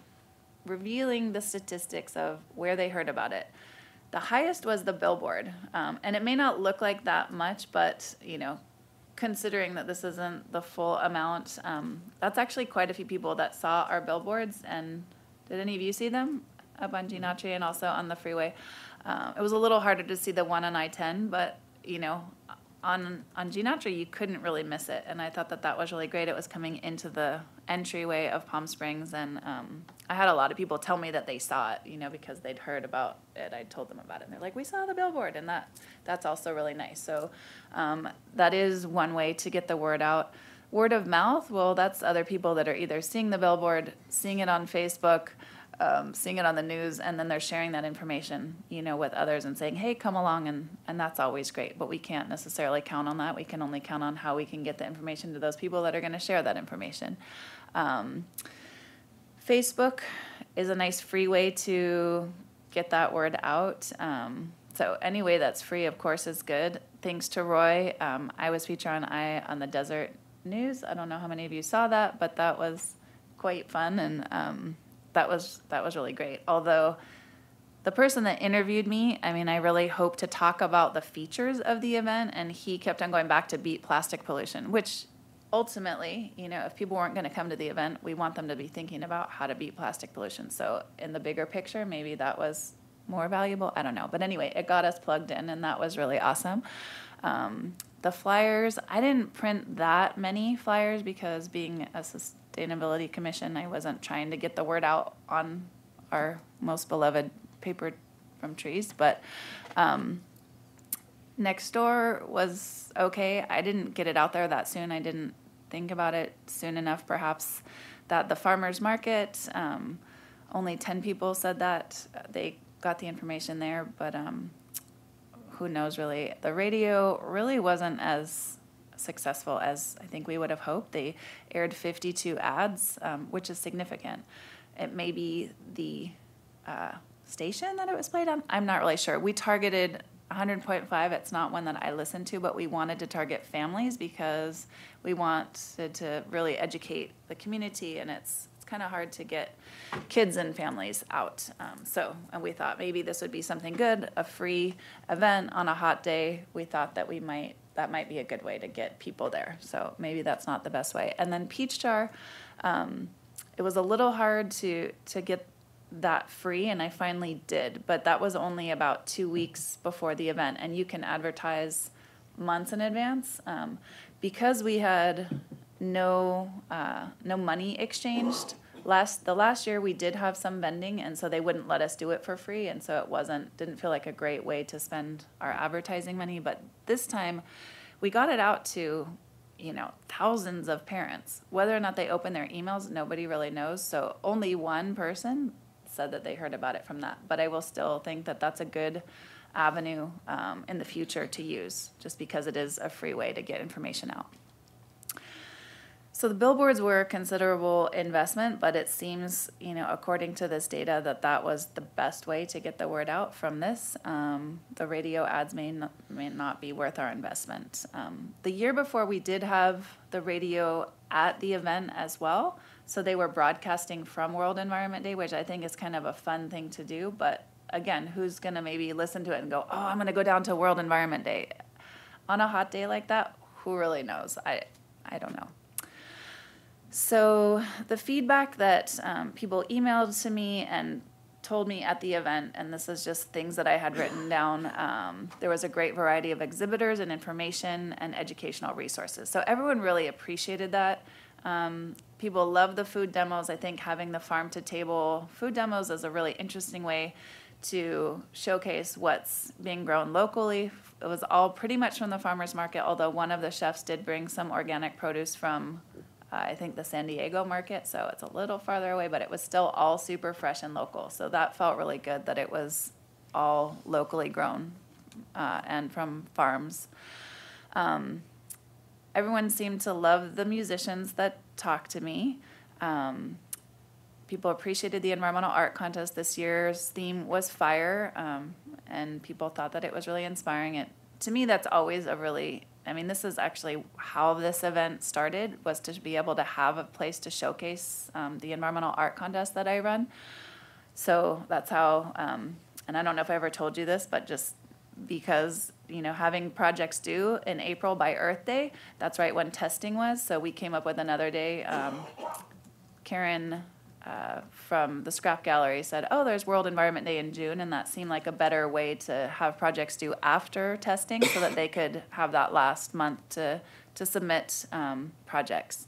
revealing the statistics of where they heard about it. The highest was the billboard, and it may not look like that much, but, you know, considering that this isn't the full amount, that's actually quite a few people that saw our billboards. And did any of you see them up on Genatri and also on the freeway? It was a little harder to see the one on I-10, but, you know, on Genatri, you couldn't really miss it. And I thought that that was really great. It was coming into the entryway of Palm Springs, and I had a lot of people tell me that they saw it, you know, because they'd heard about it. I told them about it, and they're like, we saw the billboard, and that's also really nice. So that is one way to get the word out. Word of mouth, well, that's other people that are either seeing the billboard, seeing it on Facebook, seeing it on the news, and then they're sharing that information, you know, with others and saying, hey, come along, and that's always great. But we can't necessarily count on that. We can only count on how we can get the information to those people that are going to share that information. Facebook is a nice free way to get that word out. So any way that's free, of course, is good. Thanks to Roy, I was featured on the Desert News. I don't know how many of you saw that, but that was quite fun, and that was really great. Although the person that interviewed me, I mean, I really hoped to talk about the features of the event, and he kept on going back to beat plastic pollution, which ultimately, you know, if people weren't going to come to the event, we want them to be thinking about how to beat plastic pollution. So in the bigger picture, maybe that was more valuable. I don't know. But anyway, it got us plugged in, and that was really awesome. The flyers, I didn't print that many flyers because being a Sustainability Commission, I wasn't trying to get the word out on our most beloved paper from trees. But next door was okay. I didn't get it out there that soon. I didn't think about it soon enough, perhaps. That the farmers market, only 10 people said that they got the information there, but who knows really. The radio really wasn't as successful as I think we would have hoped. They aired 52 ads, which is significant. It may be the station that it was played on. I'm not really sure. We targeted 100.5. It's not one that I listened to, but we wanted to target families because we wanted to really educate the community, and it's kind of hard to get kids and families out. And we thought maybe this would be something good, a free event on a hot day. We thought that that might be a good way to get people there. So maybe that's not the best way. And then Peach Jar, it was a little hard to get that free, and I finally did, but that was only about 2 weeks before the event, and you can advertise months in advance. Because we had no money exchanged, The last year we did have some vending, and so they wouldn't let us do it for free, and so it didn't feel like a great way to spend our advertising money. But this time, we got it out to, thousands of parents. Whether or not they open their emails, nobody really knows. So only one person said that they heard about it from that. But I will still think that that's a good avenue in the future to use, just because it is a free way to get information out. So the billboards were a considerable investment, but it seems, according to this data, that was the best way to get the word out from this. The radio ads may not be worth our investment. The year before, we did have the radio at the event as well. So they were broadcasting from World Environment Day, which I think is kind of a fun thing to do. But again, who's going to maybe listen to it and go, oh, I'm going to go down to World Environment Day? On a hot day like that, who really knows? I don't know. So the feedback that people emailed to me and told me at the event, and this is just things that I had written down, there was a great variety of exhibitors and information and educational resources. So everyone really appreciated that. People love the food demos. I think having the farm-to-table food demos is a really interesting way to showcase what's being grown locally. It was all pretty much from the farmer's market, although one of the chefs did bring some organic produce from I think the San Diego market, so it's a little farther away, but it was still all super fresh and local. So that felt really good that it was all locally grown and from farms. Everyone seemed to love the musicians that talked to me. People appreciated the environmental art contest. This year's theme was fire, and people thought that it was really inspiring. To me, that's always this is actually how this event started, was to be able to have a place to showcase the environmental art contest that I run. So that's how, and I don't know if I ever told you this, but just because, having projects due in April by Earth Day, that's right when testing was. So we came up with another day. Karen from the Scrap Gallery said, oh, there's World Environment Day in June, and that seemed like a better way to have projects due after testing so that they could have that last month to submit projects.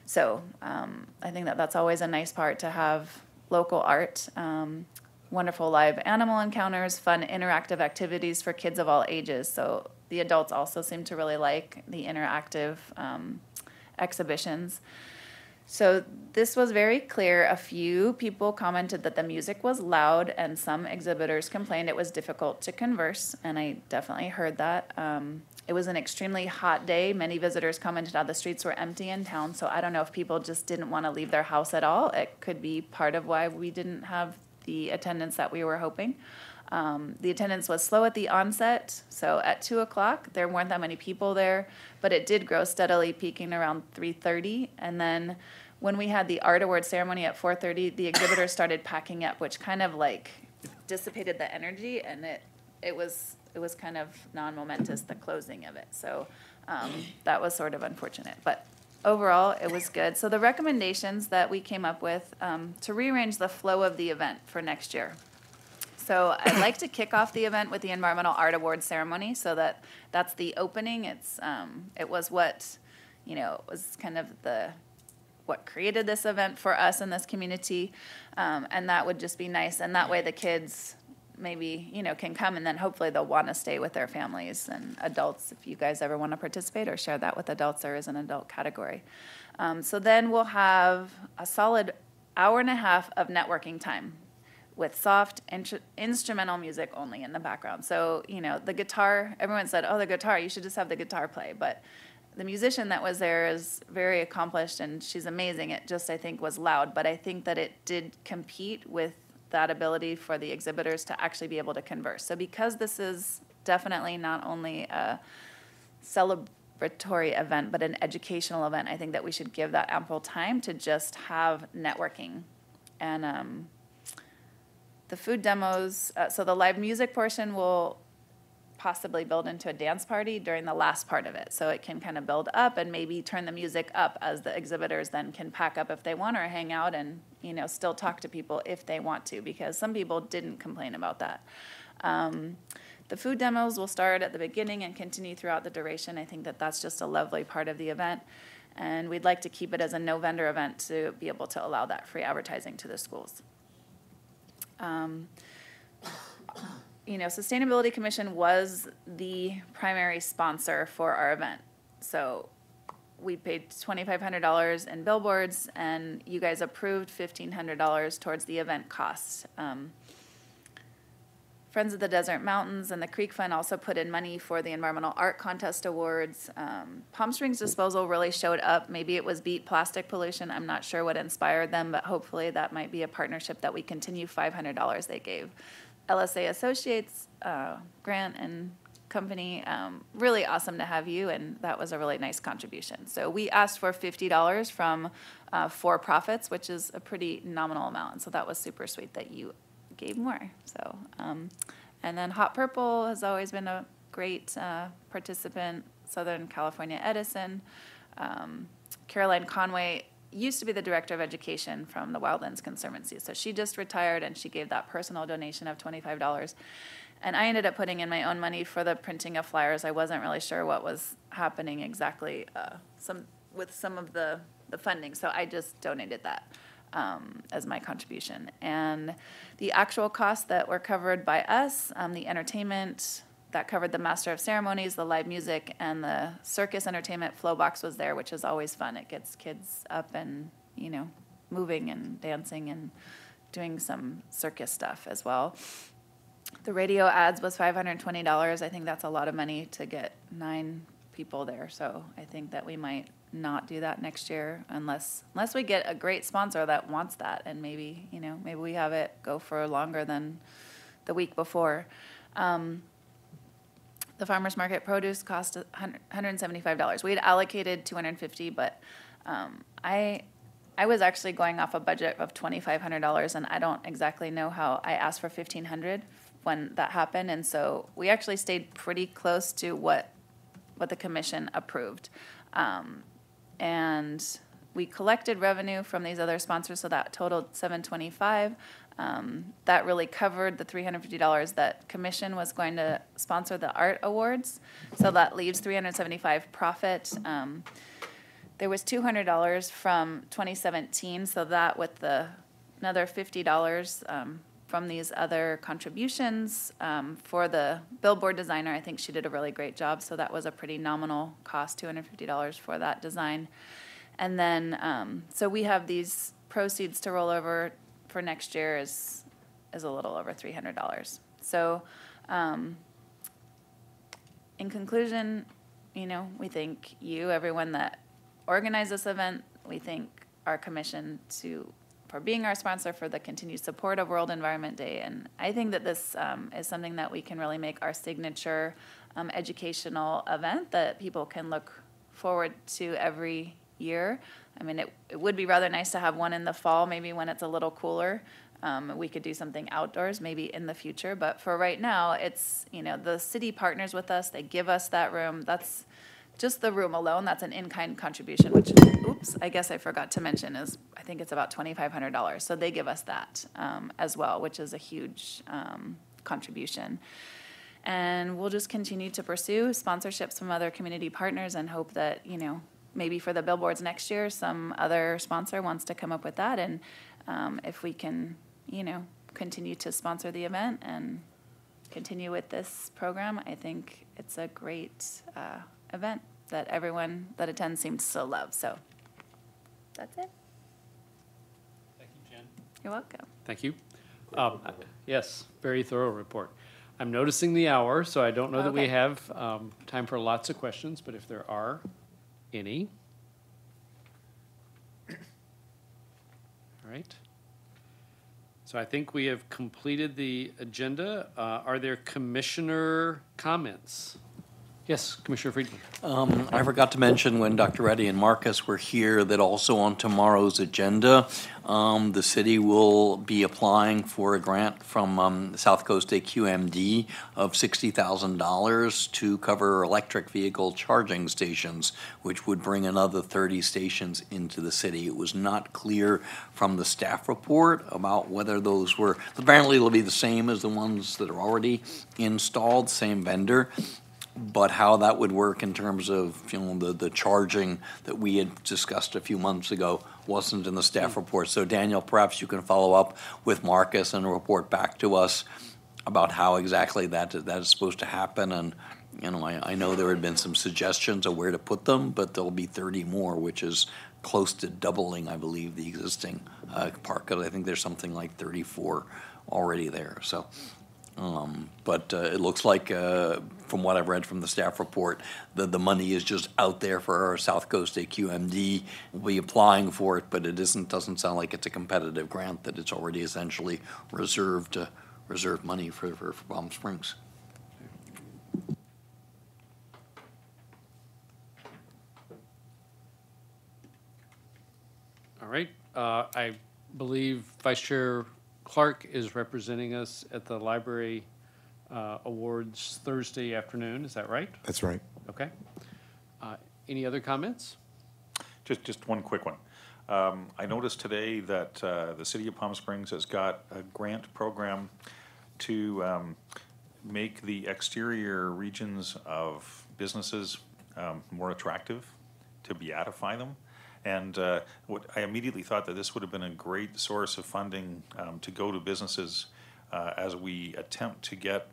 So I think that's always a nice part, to have local art, wonderful live animal encounters, fun interactive activities for kids of all ages. So the adults also seem to really like the interactive exhibitions. So this was very clear. A few people commented that the music was loud, and some exhibitors complained it was difficult to converse, and I definitely heard that. It was an extremely hot day. Many visitors commented how the streets were empty in town, so I don't know if people just didn't want to leave their house at all. It could be part of why we didn't have the attendance that we were hoping. The attendance was slow at the onset, so at 2 o'clock, there weren't that many people there, but it did grow steadily, peaking around 3:30, and then when we had the art award ceremony at 4:30, the exhibitors started packing up, which kind of like dissipated the energy, and it was kind of non-momentous, the closing of it. So that was sort of unfortunate, but overall it was good. So the recommendations that we came up with to rearrange the flow of the event for next year. So I'd like to kick off the event with the Environmental Art Award ceremony, so that's the opening. It was what, it was kind of what created this event for us in this community, and that would just be nice. And that way the kids maybe, can come, and then hopefully they'll want to stay with their families, and adults, if you guys ever want to participate or share that with adults, there is an adult category. So then we'll have a solid hour and a half of networking time with soft instrumental music only in the background. So, the guitar, everyone said, oh, the guitar, you should just have the guitar play. But the musician that was there is very accomplished, and she's amazing. It just, I think, was loud. But I think that it did compete with that ability for the exhibitors to actually be able to converse. So because this is definitely not only a celebratory event, but an educational event, I think that we should give that ample time to just have networking. And the food demos, so the live music portion will possibly build into a dance party during the last part of it. So it can kind of build up and maybe turn the music up as the exhibitors then can pack up if they want, or hang out and, still talk to people if they want to, because some people didn't complain about that. The food demos will start at the beginning and continue throughout the duration. I think that that's just a lovely part of the event. And we'd like to keep it as a no vendor event to be able to allow that free advertising to the schools. Sustainability Commission was the primary sponsor for our event. So we paid $2,500 in billboards, and you guys approved $1,500 towards the event costs. Friends of the Desert Mountains and the Creek Fund also put in money for the Environmental Art Contest Awards. Palm Springs Disposal really showed up. Maybe it was Beat Plastic Pollution. I'm not sure what inspired them, but hopefully that might be a partnership that we continue. $500 they gave. LSA Associates, Grant and Company, really awesome to have you, and that was a really nice contribution. So we asked for $50 from for-profits, which is a pretty nominal amount, and so that was super sweet that you gave more. So, and then Hot Purple has always been a great participant. Southern California Edison. Caroline Conway used to be the director of education from the Wildlands Conservancy. So she just retired, and she gave that personal donation of $25. And I ended up putting in my own money for the printing of flyers. I wasn't really sure what was happening exactly with some of the funding, so I just donated that as my contribution. And the actual costs that were covered by us, the entertainment, that covered the Master of Ceremonies, the live music, and the circus entertainment. Flowbox was there, which is always fun. It gets kids up and, moving and dancing and doing some circus stuff as well. The radio ads was $520. I think that's a lot of money to get 9 people there. So I think that we might not do that next year unless we get a great sponsor that wants that, and maybe we have it go for longer than the week before. The farmers market produce cost $175. We had allocated $250, but I was actually going off a budget of $2,500, and I don't exactly know how I asked for $1,500 when that happened, and so we actually stayed pretty close to what the commission approved. And we collected revenue from these other sponsors, so that totaled $725. That really covered the $350 that commission was going to sponsor the art awards. So that leaves $375 profit. There was $200 from 2017, so that with another $50 from these other contributions for the billboard designer. I think she did a really great job, so that was a pretty nominal cost, $250 for that design. And then, so we have these proceeds to roll over for next year is a little over $300. So, in conclusion, we thank you, everyone that organized this event. We thank our commission for being our sponsor, for the continued support of World Environment Day. And I think that this is something that we can really make our signature educational event that people can look forward to every year. I mean, it would be rather nice to have one in the fall, maybe when it's a little cooler. We could do something outdoors maybe in the future. But for right now, it's, the city partners with us. They give us that room. That's just the room alone. That's an in-kind contribution, which, I guess I forgot to mention is I think it's about $2,500. So they give us that as well, which is a huge contribution. And we'll just continue to pursue sponsorships from other community partners and hope that, maybe for the billboards next year, some other sponsor wants to come up with that. And if we can, continue to sponsor the event and continue with this program, I think it's a great event that everyone that attends seems to love. So that's it. Thank you, Jen. You're welcome. Thank you. Yes, very thorough report. I'm noticing the hour, so I don't know that we Okay. have time for lots of questions, but if there are any. All right. So I think we have completed the agenda. Are there commissioner comments? Yes, Commissioner Friedman. I forgot to mention when Dr. Reddy and Marcus were here that also on tomorrow's agenda, the city will be applying for a grant from South Coast AQMD of $60,000 to cover electric vehicle charging stations, which would bring another 30 stations into the city. It was not clear from the staff report about whether those apparently it'll be the same as the ones that are already installed, same vendor. but how that would work in terms of, the charging that we had discussed a few months ago wasn't in the staff report. So Daniel, perhaps you can follow up with Marcus and report back to us about how exactly that is supposed to happen. And, I know there had been some suggestions of where to put them, but there'll be 30 more, which is close to doubling, I believe, the existing park. I think there's something like 34 already there. So, but it looks like, from what I've read from the staff report, the money is just out there for our South Coast AQMD. We'll be applying for it, but it doesn't sound like it's a competitive grant, that it's already essentially reserved money for Palm Springs. All right. I believe Vice Chair Clark is representing us at the Library Awards Thursday afternoon. Is that right? That's right. Okay. Any other comments? Just one quick one. I noticed today that the City of Palm Springs has got a grant program to make the exterior regions of businesses more attractive, to beatify them. And what I immediately thought that this would have been a great source of funding to go to businesses as we attempt to get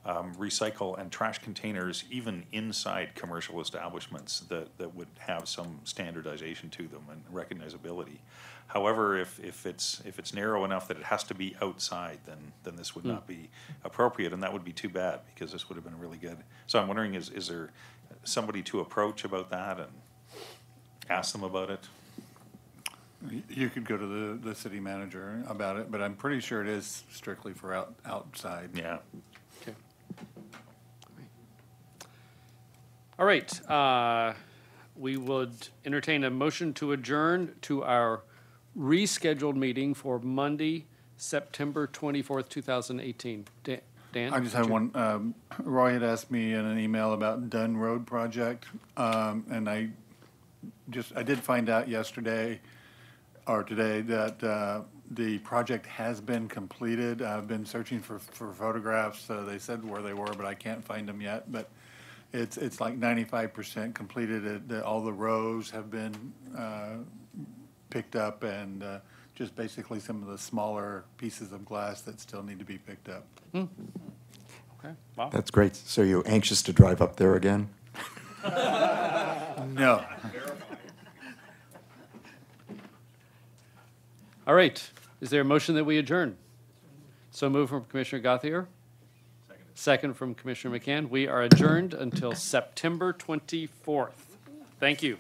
recycle and trash containers even inside commercial establishments that would have some standardization to them and recognizability. However, if it's narrow enough that it has to be outside, then this would not be appropriate, and that would be too bad, because this would have been really good. So I'm wondering, is there somebody to approach about that and ask them about it? You could go to the city manager about it, but I'm pretty sure it is strictly for outside. Yeah. Okay. All right. We would entertain a motion to adjourn to our rescheduled meeting for Monday, September 24th, 2018. Dan? I just had one. Roy had asked me in an email about Dunn Road project, and I did find out yesterday or today that the project has been completed. I've been searching for photographs. They said where they were, but I can't find them yet. But it's like 95% completed. All the rows have been picked up, and just basically some of the smaller pieces of glass that still need to be picked up. Okay. Wow. That's great. So you're anxious to drive up there again? No. All right. Is there a motion that we adjourn? So moved from Commissioner Gauthier. Second from Commissioner McCann. We are adjourned until September 24th. Thank you.